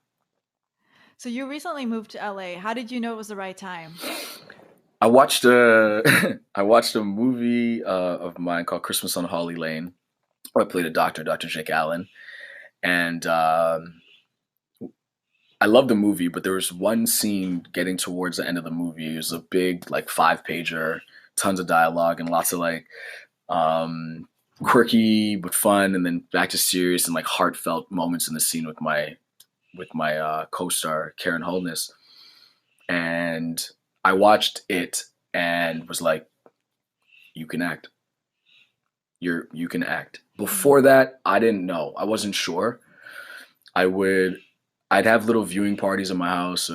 So you recently moved to LA. How did you know it was the right time? I watched a I watched a movie of mine called Christmas on Holly Lane, where I played a doctor, Dr. Jake Allen, and I love the movie. But there was one scene getting towards the end of the movie. It was a big like 5 pager, tons of dialogue and lots of like um, quirky but fun, and then back to serious and like heartfelt moments in the scene with my co-star Karen Holness. And I watched it and was like, "You can act. You can act." Before that, I didn't know. I wasn't sure. I would I'd have little viewing parties in my house,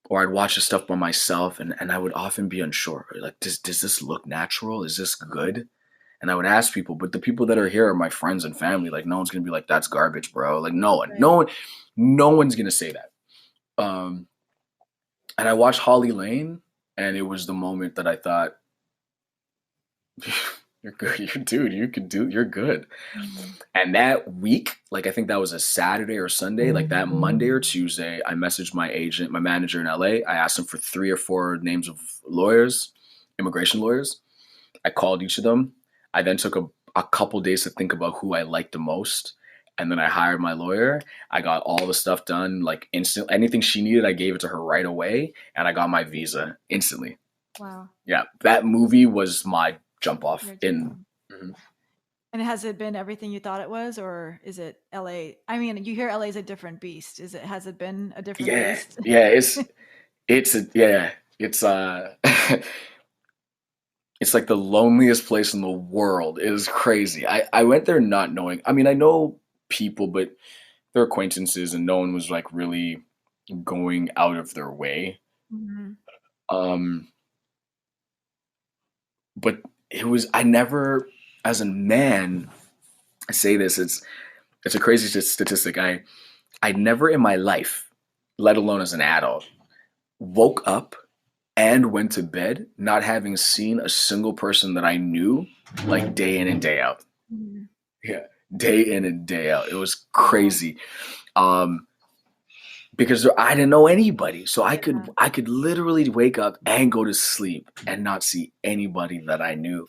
or I'd watch the stuff by myself, and I would often be unsure. Like, does this look natural? Is this good? And I would ask people, but the people that are here are my friends and family. Like, no one's gonna be like, "That's garbage, bro." Like, Right. no one's gonna say that. Um, and I watched Holly Lane, and it was the moment that I thought, "You're good, you dude. You can do. You're good." Mhm. And that week, like I think that was a Saturday or Sunday, like that Monday or Tuesday, I messaged my agent, my manager in LA. I asked him for 3 or 4 names of lawyers, immigration lawyers. I called each of them. I then took a couple days to think about who I liked the most. And then I hired my lawyer. I got all the stuff done like instant. Anything she needed, I gave it to her right away. And I got my visa instantly. Wow. Yeah. That movie was my jump off Your jump in. on. Mhm. And has it been everything you thought it was, or is it LA? I mean, you hear LA is a different beast. Has it been a different Yeah. beast? Yeah. Yeah. It's it's like the loneliest place in the world. It is crazy. I went there not knowing. I mean, I know people, but they're acquaintances, and no one was like really going out of their way. Mhm. Um, but it was I never, as a man, I say this. It's a crazy statistic. I never in my life, let alone as an adult, woke up and went to bed not having seen a single person that I knew like day in and day out. Mhm. Yeah, day in and day out. It was Wow. crazy. Um, because I didn't know anybody, so Yeah. I could literally wake up and go to sleep and not see anybody that I knew,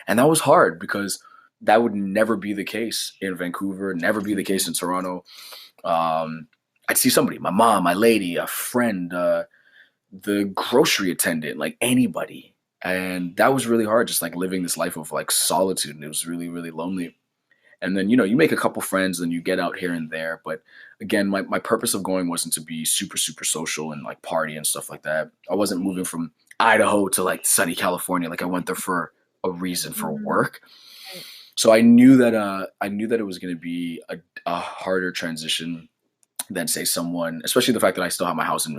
and that was hard because that would never be the case in Vancouver, never be the case in Toronto. Um, I'd see somebody, my mom, my lady, a friend, the grocery attendant, like anybody, and that was really hard. Just like living this life of like solitude, and it was really really lonely. And then you make a couple friends, and you get out here and there. But again, my purpose of going wasn't to be super super social and like party and stuff like that. I wasn't moving from Idaho to like sunny California. Like I went there for a reason, for Mhm. work. Right. So I knew that it was going to be a harder transition than say someone, especially the fact that I still have my house in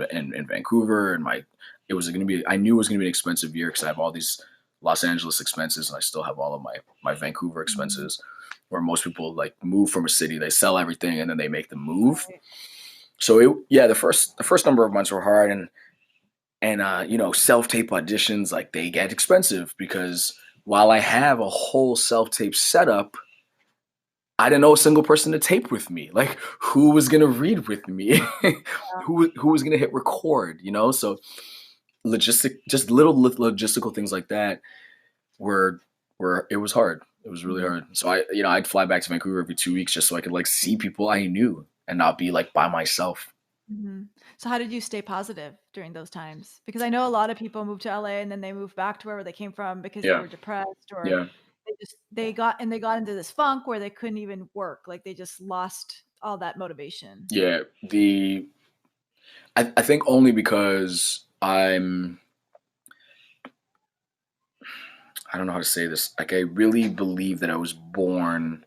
Vancouver, and my it was going to be I knew it was going to be an expensive year because I have all these Los Angeles expenses, and I still have all of my Vancouver Mhm. expenses, where most people like move from a city, they sell everything, and then they make the move. Right. So yeah, the first number of months were hard, and self tape auditions, like they get expensive because while I have a whole self tape setup, I didn't know a single person to tape with me. Like, who was gonna read with me? Yeah. Who was gonna hit record? So just little logistical things like that were it was hard. It was really Mhm. hard. So I'd fly back to Vancouver every 2 weeks just so I could like see people I knew and not be like by myself. Mhm. So how did you stay positive during those times? Because I know a lot of people move to LA and then they move back to wherever they came from because they Yeah, were depressed, or yeah, they got into this funk where they couldn't even work. Like they just lost all that motivation. yeah. I think only because I don't know how to say this. Like, I really believe that I was born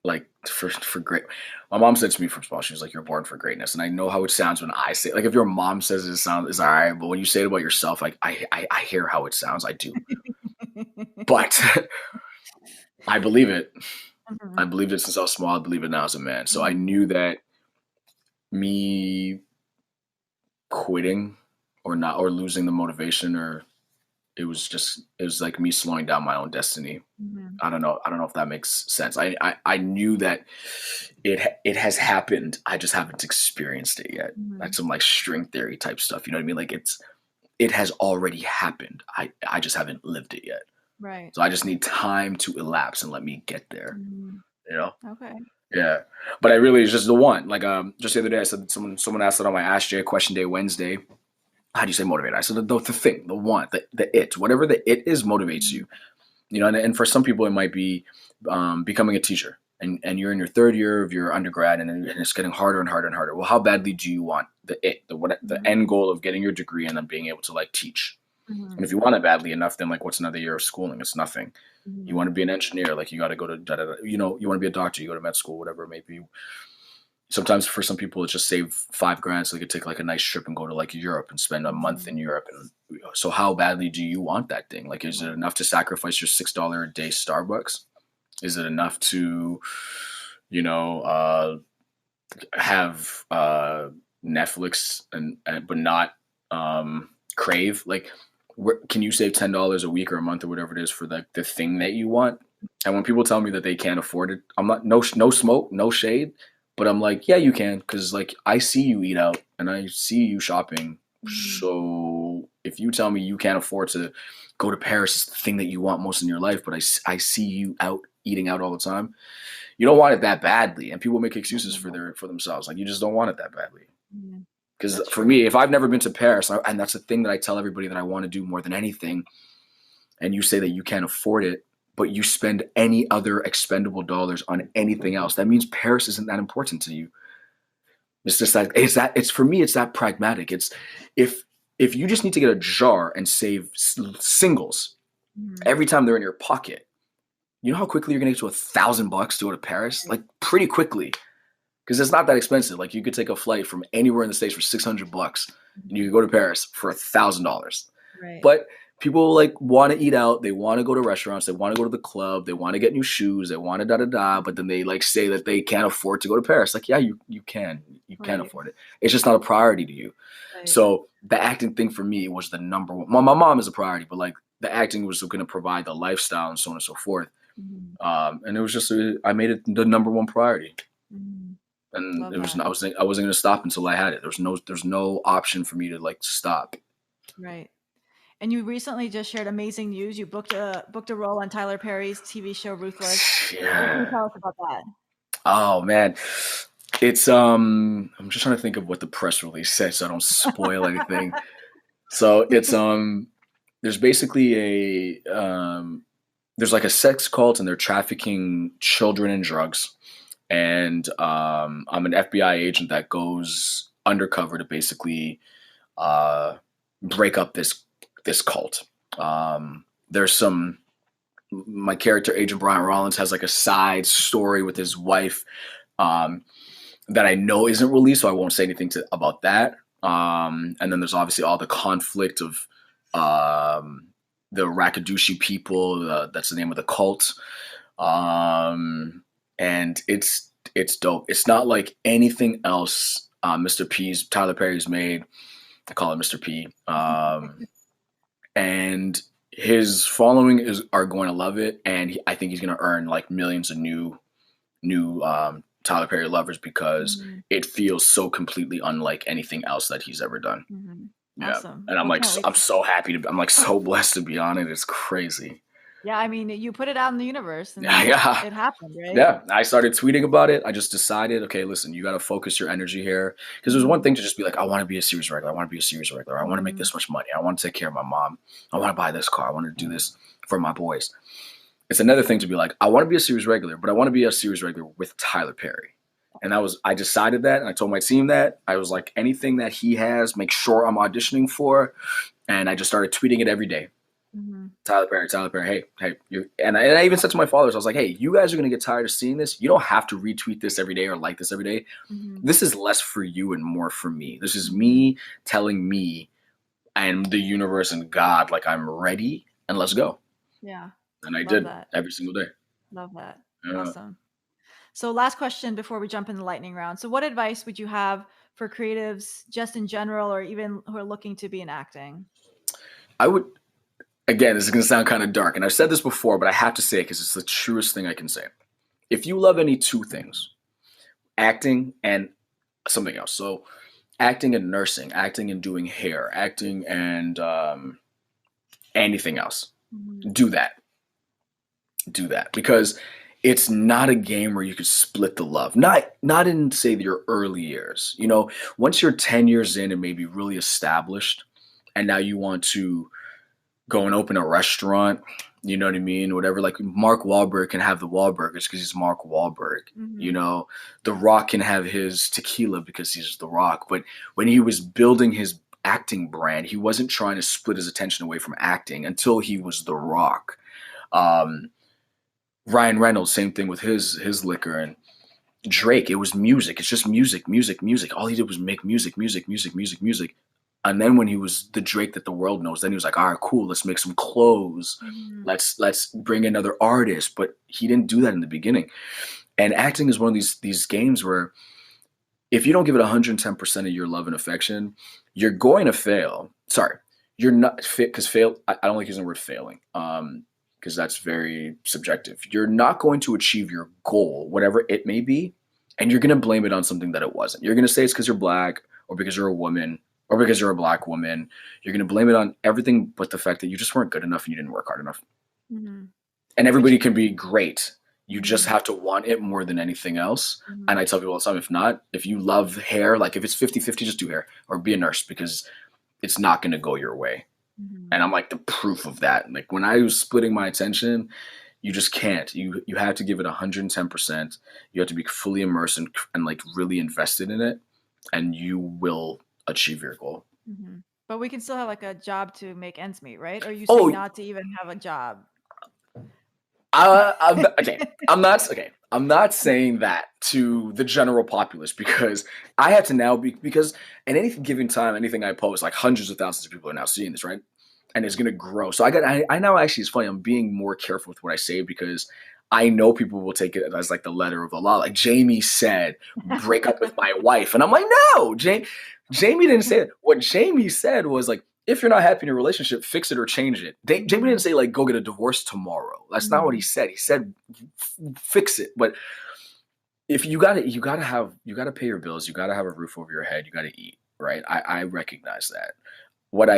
like for great. My mom said to me from small, she was like, "You're born for greatness," and I know how it sounds when I say it. Like, if your mom says it, it's all right, but when you say it about yourself, like I hear how it sounds. I do, but I believe it. I believed it since I was small. I believe it now as a man. So I knew that me quitting or not or losing the motivation, or it was like me slowing down my own destiny. I don't know if that makes sense. I knew that it has happened. I just haven't experienced it yet. Like some like string theory type stuff. You know what I mean? Like it has already happened. I just haven't lived it yet. Right. So I just need time to elapse and let me get there. You know? Okay. Yeah. But I really, it's just the one. Like just the other day I said someone asked it on my Ask Jay Question Day Wednesday. How do you say motivate? I said the thing, the one, the it, whatever the it is motivates you. You know, and for some people it might be becoming a teacher, and you're in your third year of your undergrad, and it's getting harder and harder and harder. Well, how badly do you want the end goal of getting your degree and then being able to like teach? And if you want it badly enough, then like what's another year of schooling? It's nothing. You want to be an engineer, like you got to go to you know, you want to be a doctor, you go to med school, whatever it may be. Sometimes for some people, it's just save $5,000 so they could take like a nice trip and go to like Europe and spend a month in Europe. And so how badly do you want that thing? Like, is it enough to sacrifice your $6 a day Starbucks? Is it enough to, you know, have Netflix but not crave? Like, can you save $10 a week or a month or whatever it is for the thing that you want? And when people tell me that they can't afford it, I'm not no smoke, no shade. But I'm like, yeah, you can, because like I see you eat out and I see you shopping. So if you tell me you can't afford to go to Paris, it's the thing that you want most in your life, but I see you out eating out all the time. You don't want it that badly, and people make excuses for themselves. Like, you just don't want it that badly. Because for me, if I've never been to Paris, and that's the thing that I tell everybody that I want to do more than anything, and you say that you can't afford it, but you spend any other expendable dollars on anything else, that means Paris isn't that important to you. It's just like, it's for me, it's that pragmatic. It's if you just need to get a jar and save singles every time they're in your pocket, you know how quickly you're going to get to $1,000 to go to Paris? Like, pretty quickly. Because it's not that expensive. Like, you could take a flight from anywhere in the States for $600 and you could go to Paris for $1,000. Right. But people like want to eat out. They want to go to restaurants. They want to go to the club. They want to get new shoes. They want to da-da-da. But then they like say that they can't afford to go to Paris. Like, yeah, you can. You can afford it. It's just not a priority to you. Right. So the acting thing for me was the number one. My mom is a priority, but like the acting was going to provide the lifestyle and so on and so forth. And it was just, I made it the number one priority. And love it was, I wasn't going to stop until I had it. There's no option for me to like stop. Right. And you recently just shared amazing news. You booked a role on Tyler Perry's TV show Ruthless. Yeah. Can you tell us about that? Oh man, it's I'm just trying to think of what the press release said so I don't spoil anything. So it's there's basically there's like a sex cult and they're trafficking children in drugs. And I'm an FBI agent that goes undercover to basically break up this cult. There's my character, Agent Brian Rollins, has like a side story with his wife that I know isn't released, so I won't say anything about that. And then there's obviously all the conflict of the Rakadushi people. That's the name of the cult. And it's dope. It's not like anything else Tyler Perry's made. I call it Mr. P. And his following are going to love it, and I think he's going to earn like millions of new Tyler Perry lovers because it feels so completely unlike anything else that he's ever done. Yeah, awesome. And I'm I'm so happy I'm like so blessed to be on it. It's crazy. Yeah, I mean, you put it out in the universe and yeah. It happened, right? Yeah, I started tweeting about it. I just decided, okay, listen, you got to focus your energy here. Because there's one thing to just be like, I want to be a series regular. I want to be a series regular. I want to make this much money. I want to take care of my mom. I want to buy this car. I want to do this for my boys. It's another thing to be like, I want to be a series regular, but I want to be a series regular with Tyler Perry. And I decided that, and I told my team that. I was like, anything that he has, make sure I'm auditioning for. And I just started tweeting it every day. Mm-hmm. Tyler Perry, hey, and I even said to my followers, I was like, hey, you guys are going to get tired of seeing this. You don't have to retweet this every day or like this every day. Mm-hmm. This is less for you and more for me. This is me telling me and the universe and God, like, I'm ready and let's go. Yeah. And I did that every single day. Love that. Awesome. So last question before we jump in the lightning round. So what advice would you have for creatives just in general, or even who are looking to be in acting? I would, again, this is going to sound kind of dark, and I've said this before, but I have to say it because it's the truest thing I can say. If you love any two things, acting and something else, so acting and nursing, acting and doing hair, acting and anything else, do that. Do that, because it's not a game where you could split the love. Not in, say, your early years. You know, once you're 10 years in and maybe really established, and now you want to go and open a restaurant, you know what I mean? Whatever, like Mark Wahlberg can have the Wahlburgers because he's Mark Wahlberg. You know, The Rock can have his tequila because he's The Rock. But when he was building his acting brand, he wasn't trying to split his attention away from acting until he was The Rock. Ryan Reynolds, same thing with his liquor. And Drake, it was music. It's just music. All he did was make music. And then when he was the Drake that the world knows, then he was like, all right, cool, let's make some clothes. Let's bring in other artists. But he didn't do that in the beginning. And acting is one of these games where if you don't give it 110% of your love and affection, you're going to fail. Sorry, you're not fit, because fail, I don't like using the word failing. Because that's very subjective. You're not going to achieve your goal, whatever it may be, and you're going to blame it on something that it wasn't. You're going to say it's because you're black, or because you're a woman, or because you're a black woman. You're going to blame it on everything but the fact that you just weren't good enough and you didn't work hard enough. And everybody can be great. You just have to want it more than anything else. And I tell people all the time, if you love hair, like if it's 50-50, just do hair or be a nurse, because it's not going to go your way. And I'm like the proof of that. Like when I was splitting my attention, you just can't. You have to give it 110%. You have to be fully immersed and like really invested in it, and you will achieve your goal. But we can still have like a job to make ends meet, right? Or you say not to even have a job? I'm not saying that to the general populace, because I have to now because at any given time, anything I post, like hundreds of thousands of people are now seeing this, right? And it's going to grow. So I now actually, it's funny, I'm being more careful with what I say, because I know people will take it as like the letter of the law. Like Jamie said, break up with my wife. And I'm like, no, Jamie didn't say it. What Jamie said was like, if you're not happy in your relationship, fix it or change it. Jamie didn't say like, go get a divorce tomorrow. That's not what he said. He said, fix it. But if you gotta pay your bills. You gotta have a roof over your head. You gotta eat, right? I recognize that. What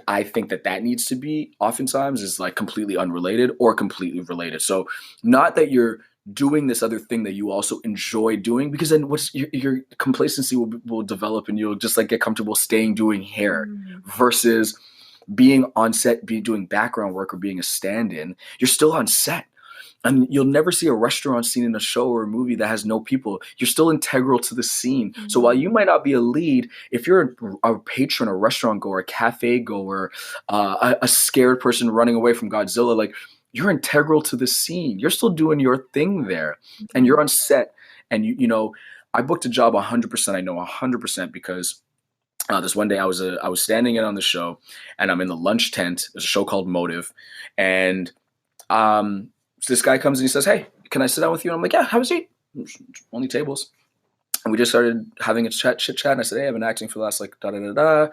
I think that needs to be oftentimes is like completely unrelated or completely related. So not that you're doing this other thing that you also enjoy doing, because then your complacency will develop and you'll just like get comfortable staying doing hair versus being on set, doing background work or being a stand-in. You're still on set. And you'll never see a restaurant scene in a show or a movie that has no people. You're still integral to the scene. So while you might not be a lead, if you're a patron, a restaurant goer, a cafe goer, a scared person running away from Godzilla, like you're integral to the scene. You're still doing your thing there, and you're on set. And you know, I booked a job 100%. I know 100% because this one day I was standing in on the show, and I'm in the lunch tent. There's a show called Motive, and so this guy comes and he says, hey, can I sit down with you? And I'm like, yeah, have a seat. Only tables. And we just started having a chit chat. And I said, hey, I've been acting for the last like blah, blah,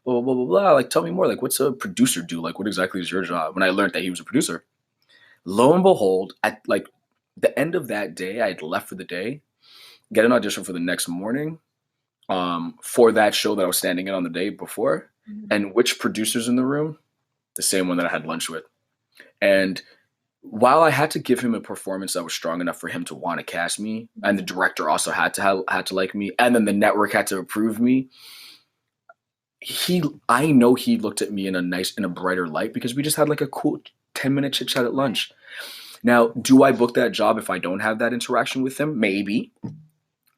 blah, blah, blah. Like, tell me more. Like, what's a producer do? Like, what exactly is your job? When I learned that he was a producer, lo and behold, at like the end of that day, I had left for the day, get an audition for the next morning for that show that I was standing in on the day before. And which producer's in the room? The same one that I had lunch with. And while I had to give him a performance that was strong enough for him to want to cast me, and the director also had to like me, and then the network had to approve me, I know he looked at me in a brighter light, because we just had like a cool 10-minute chit chat at lunch. Now, do I book that job if I don't have that interaction with him? Maybe.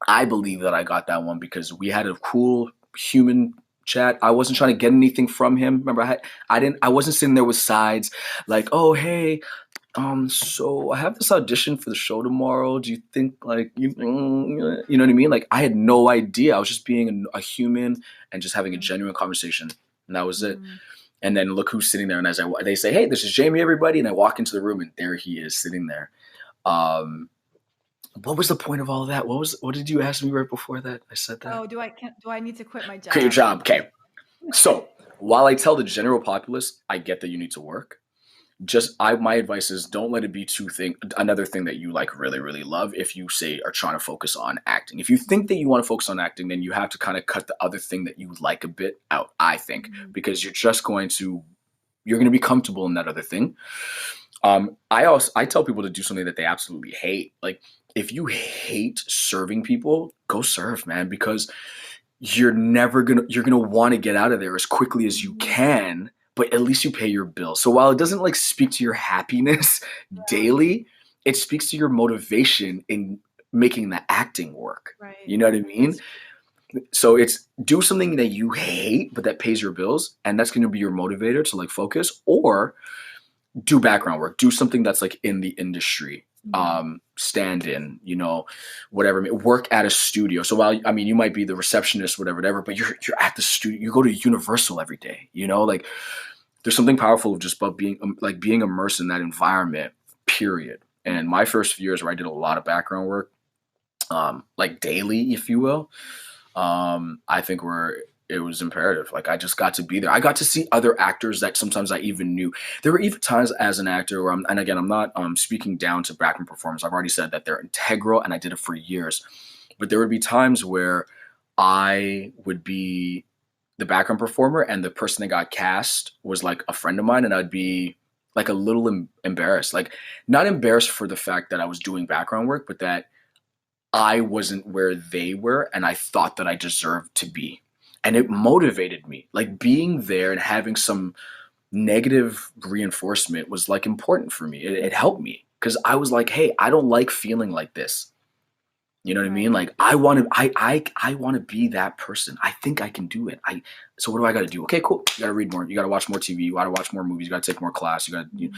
I believe that I got that one because we had a cool human chat. I wasn't trying to get anything from him. Remember, I wasn't sitting there with sides like, oh, hey, so I have this audition for the show tomorrow. Do you think like you know what I mean? Like I had no idea. I was just being a human and just having a genuine conversation, and that was it. And then look who's sitting there. And they say, hey, this is Jamie, everybody. And I walk into the room, and there he is sitting there. What was the point of all of that? What did you ask me right before that? I said that. Oh, do I need to quit my job? Quit your job. Okay. So while I tell the general populace, I get that you need to work. My advice is don't let it be another thing that you like really, really love. If you say are trying to focus on acting, if you think that you want to focus on acting, then you have to kind of cut the other thing that you like a bit out, I think, because you're going to be comfortable in that other thing. I tell people to do something that they absolutely hate. Like if you hate serving people, go serve, man, because you're gonna want to get out of there as quickly as you can, but at least you pay your bills. So while it doesn't like speak to your happiness daily, it speaks to your motivation in making the acting work. Right. You know what I mean? So it's do something that you hate, but that pays your bills. And that's going to be your motivator to like focus, or do background work, do something that's like in the industry, stand in, whatever, work at a studio. So while, you might be the receptionist, whatever, but you're at the studio, you go to Universal every day, like there's something powerful just about being immersed in that environment, period. And my first few years where I did a lot of background work, like daily, if you will, I think it was imperative. Like I just got to be there. I got to see other actors that sometimes I even knew. There were even times as an actor where I'm not speaking down to background performers. I've already said that they're integral and I did it for years. But there would be times where I would be the background performer and the person that got cast was like a friend of mine, and I'd be like a little embarrassed. Like not embarrassed for the fact that I was doing background work, but that I wasn't where they were and I thought that I deserved to be. And it motivated me. Like being there and having some negative reinforcement was like important for me. It helped me because I was like, hey, I don't like feeling like this. You know what I mean? Like I want to be that person. I think I can do it. So what do I got to do? Okay, cool. You got to read more. You got to watch more TV. You got to watch more movies. You got to take more class. You know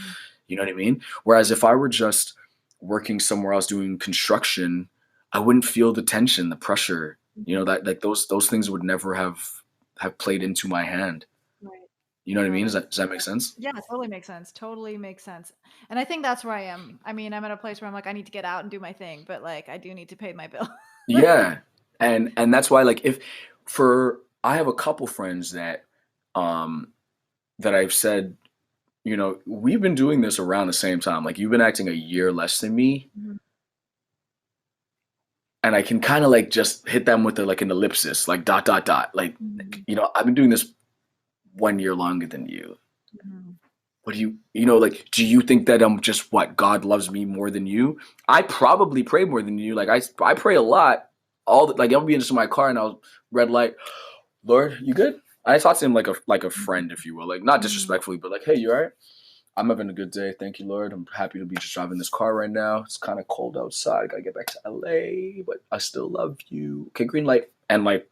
what I mean? Whereas if I were just working somewhere else doing construction, I wouldn't feel the tension, the pressure. That like those things would never have played into my hand. Right. You know what I mean? Does that make sense? Yeah, it totally makes sense. Totally makes sense. And I think that's where I am. I'm at a place where I'm like, I need to get out and do my thing, but like I do need to pay my bill. Yeah. And that's why like I have a couple friends that I've said, we've been doing this around the same time. Like you've been acting a year less than me. Mm-hmm. And I can kind of like just hit them with like an ellipsis, like ... Like, I've been doing this 1 year longer than you. Mm-hmm. What do you, do you think that I'm just God loves me more than you? I probably pray more than you. Like I pray a lot. I'll be into my car and I'll red light, Lord, you good? I talk to him like a friend, if you will, like not disrespectfully, but like, hey, you all right? I'm having a good day. Thank you, Lord. I'm happy to be just driving this car right now. It's kind of cold outside. I got to get back to LA, but I still love you. Okay, green light. And I,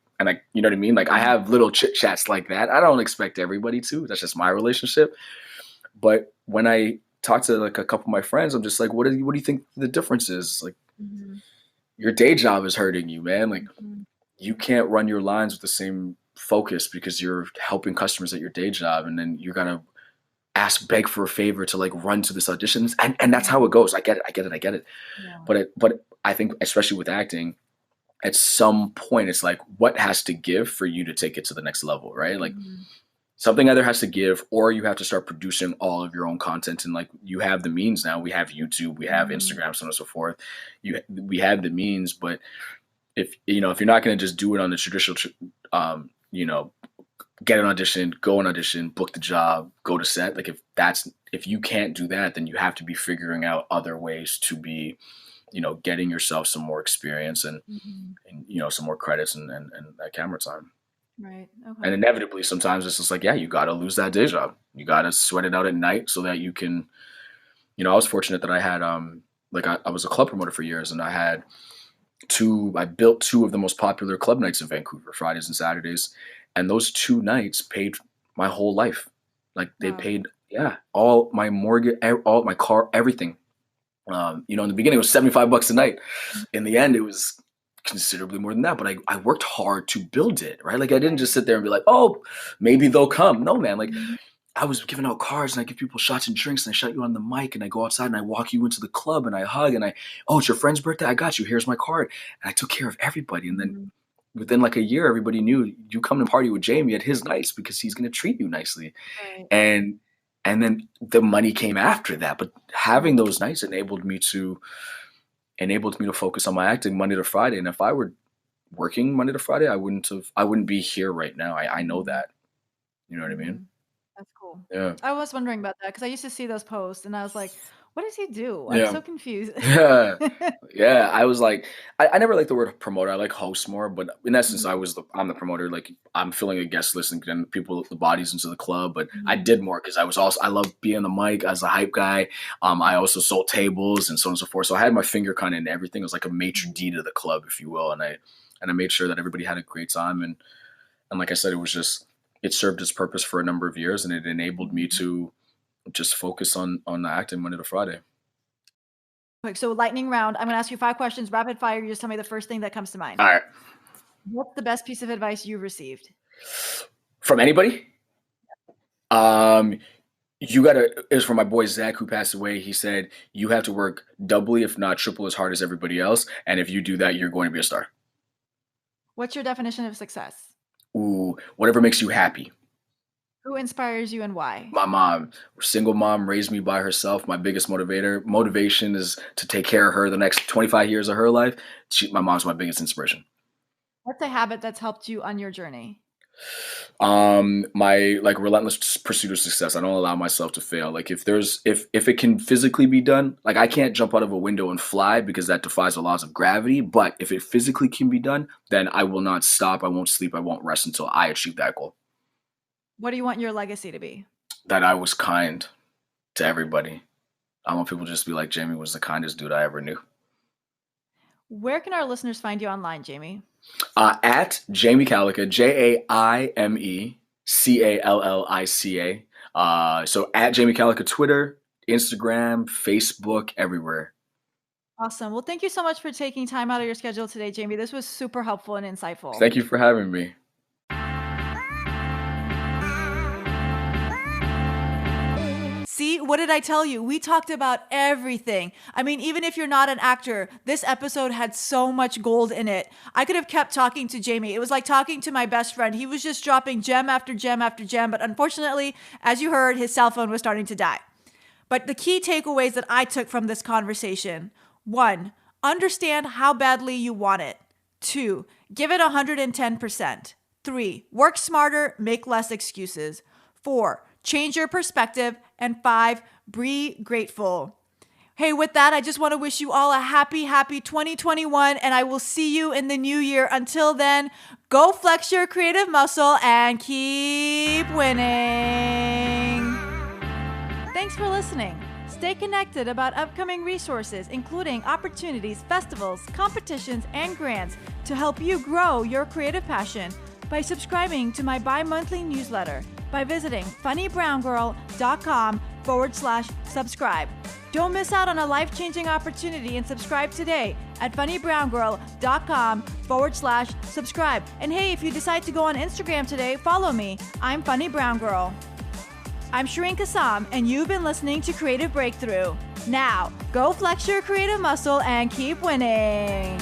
you know what I mean? Like I have little chit chats like that. I don't expect everybody to. That's just my relationship. But when I talk to like a couple of my friends, I'm just like, what do you think the difference is? Like your day job is hurting you, man. Like you can't run your lines with the same focus because you're helping customers at your day job. And then you're going to beg for a favor to like run to this auditions, and that's how it goes. I get it. Yeah. But I think especially with acting, at some point it's like what has to give for you to take it to the next level, right? Like something either has to give, or you have to start producing all of your own content. And like you have the means now. We have YouTube, we have Instagram, so on and so forth. We have the means, but if you're not going to just do it on the traditional, get an audition, go an audition, book the job, go to set. Like if you can't do that, then you have to be figuring out other ways to be, getting yourself some more experience and some more credits and that camera time. Right. Okay. And inevitably, sometimes it's just like, yeah, you got to lose that day job. You got to sweat it out at night so that you can You know, I was fortunate that I had I was a club promoter for years, and I built two of the most popular club nights in Vancouver, Fridays and Saturdays, and those two nights paid my whole life. Like they Wow. paid, yeah, all my mortgage, all my car, everything. You know, in the beginning it was $75 a night. In the end, it was considerably more than that. But I worked hard to build it, right? Like I didn't just sit there and be like, oh, maybe they'll come. No, man. Like I was giving out cards and I give people shots and drinks and I shut you on the mic and I go outside and I walk you into the club and I hug and oh, it's your friend's birthday? I got you. Here's my card. And I took care of everybody. And then within like a year, everybody knew you come to party with Jaime at his nights because he's going to treat you nicely. Right. And then the money came after that. But having those nights enabled me to focus on my acting Monday to Friday. And if I were working Monday to Friday, I wouldn't be here right now. I know that. You know what I mean? That's cool. Yeah. I was wondering about that because I used to see those posts and I was like, what does he do? Yeah. I'm so confused. Yeah. Yeah. I was like, I never liked the word promoter. I like host more, but in essence, I'm the promoter. Like I'm filling a guest list and getting the bodies into the club. But I did more because I love being on the mic as a hype guy. I also sold tables and so on and so forth. So I had my finger kind of in everything. It was like a maitre d' to the club, if you will. And I made sure that everybody had a great time. And like I said, it served its purpose for a number of years and it enabled me to just focus on the acting Monday to Friday. Quick, so lightning round. I'm going to ask you 5 questions, rapid fire. You just tell me the first thing that comes to mind. All right. What's the best piece of advice you've received? From anybody? It was from my boy Zach who passed away. He said, you have to work doubly, if not triple as hard as everybody else. And if you do that, you're going to be a star. What's your definition of success? Ooh, whatever makes you happy. Who inspires you and why? My mom, single mom, raised me by herself. My biggest motivation is to take care of her the next 25 years of her life. My mom's my biggest inspiration. What's a habit that's helped you on your journey? My relentless pursuit of success. I don't allow myself to fail. Like if it can physically be done, like I can't jump out of a window and fly because that defies the laws of gravity. But if it physically can be done, then I will not stop. I won't sleep. I won't rest until I achieve that goal. What do you want your legacy to be? That I was kind to everybody. I want people to just be like, Jaime was the kindest dude I ever knew. Where can our listeners find you online, Jaime? At Jaime Callica, JaimeCallica. So at Jaime Callica, Twitter, Instagram, Facebook, everywhere. Awesome. Well, thank you so much for taking time out of your schedule today, Jaime. This was super helpful and insightful. Thank you for having me. See, what did I tell you? We talked about everything. I mean, even if you're not an actor, this episode had so much gold in it. I could have kept talking to Jaime. It was like talking to my best friend. He was just dropping gem after gem after gem. But unfortunately, as you heard, his cell phone was starting to die. But the key takeaways that I took from this conversation: 1, understand how badly you want it. 2, give it 110%. 3, work smarter, make less excuses. 4, change your perspective. And 5, be grateful. Hey, with that, I just want to wish you all a happy 2021, and I will see you in the new year. Until then, go flex your creative muscle and keep winning. Thanks for listening. Stay connected about upcoming resources, including opportunities, festivals, competitions, and grants to help you grow your creative passion by subscribing to my bi-monthly newsletter by visiting funnybrown.com/subscribe. Don't miss out on a life-changing opportunity and subscribe today at funnybrown.com/subscribe. And hey, if you decide to go on Instagram today, follow me. I'm Funny Brown Girl. I'm Shereen Kassam, and you've been listening to Creative Breakthrough. Now, go flex your creative muscle and keep winning.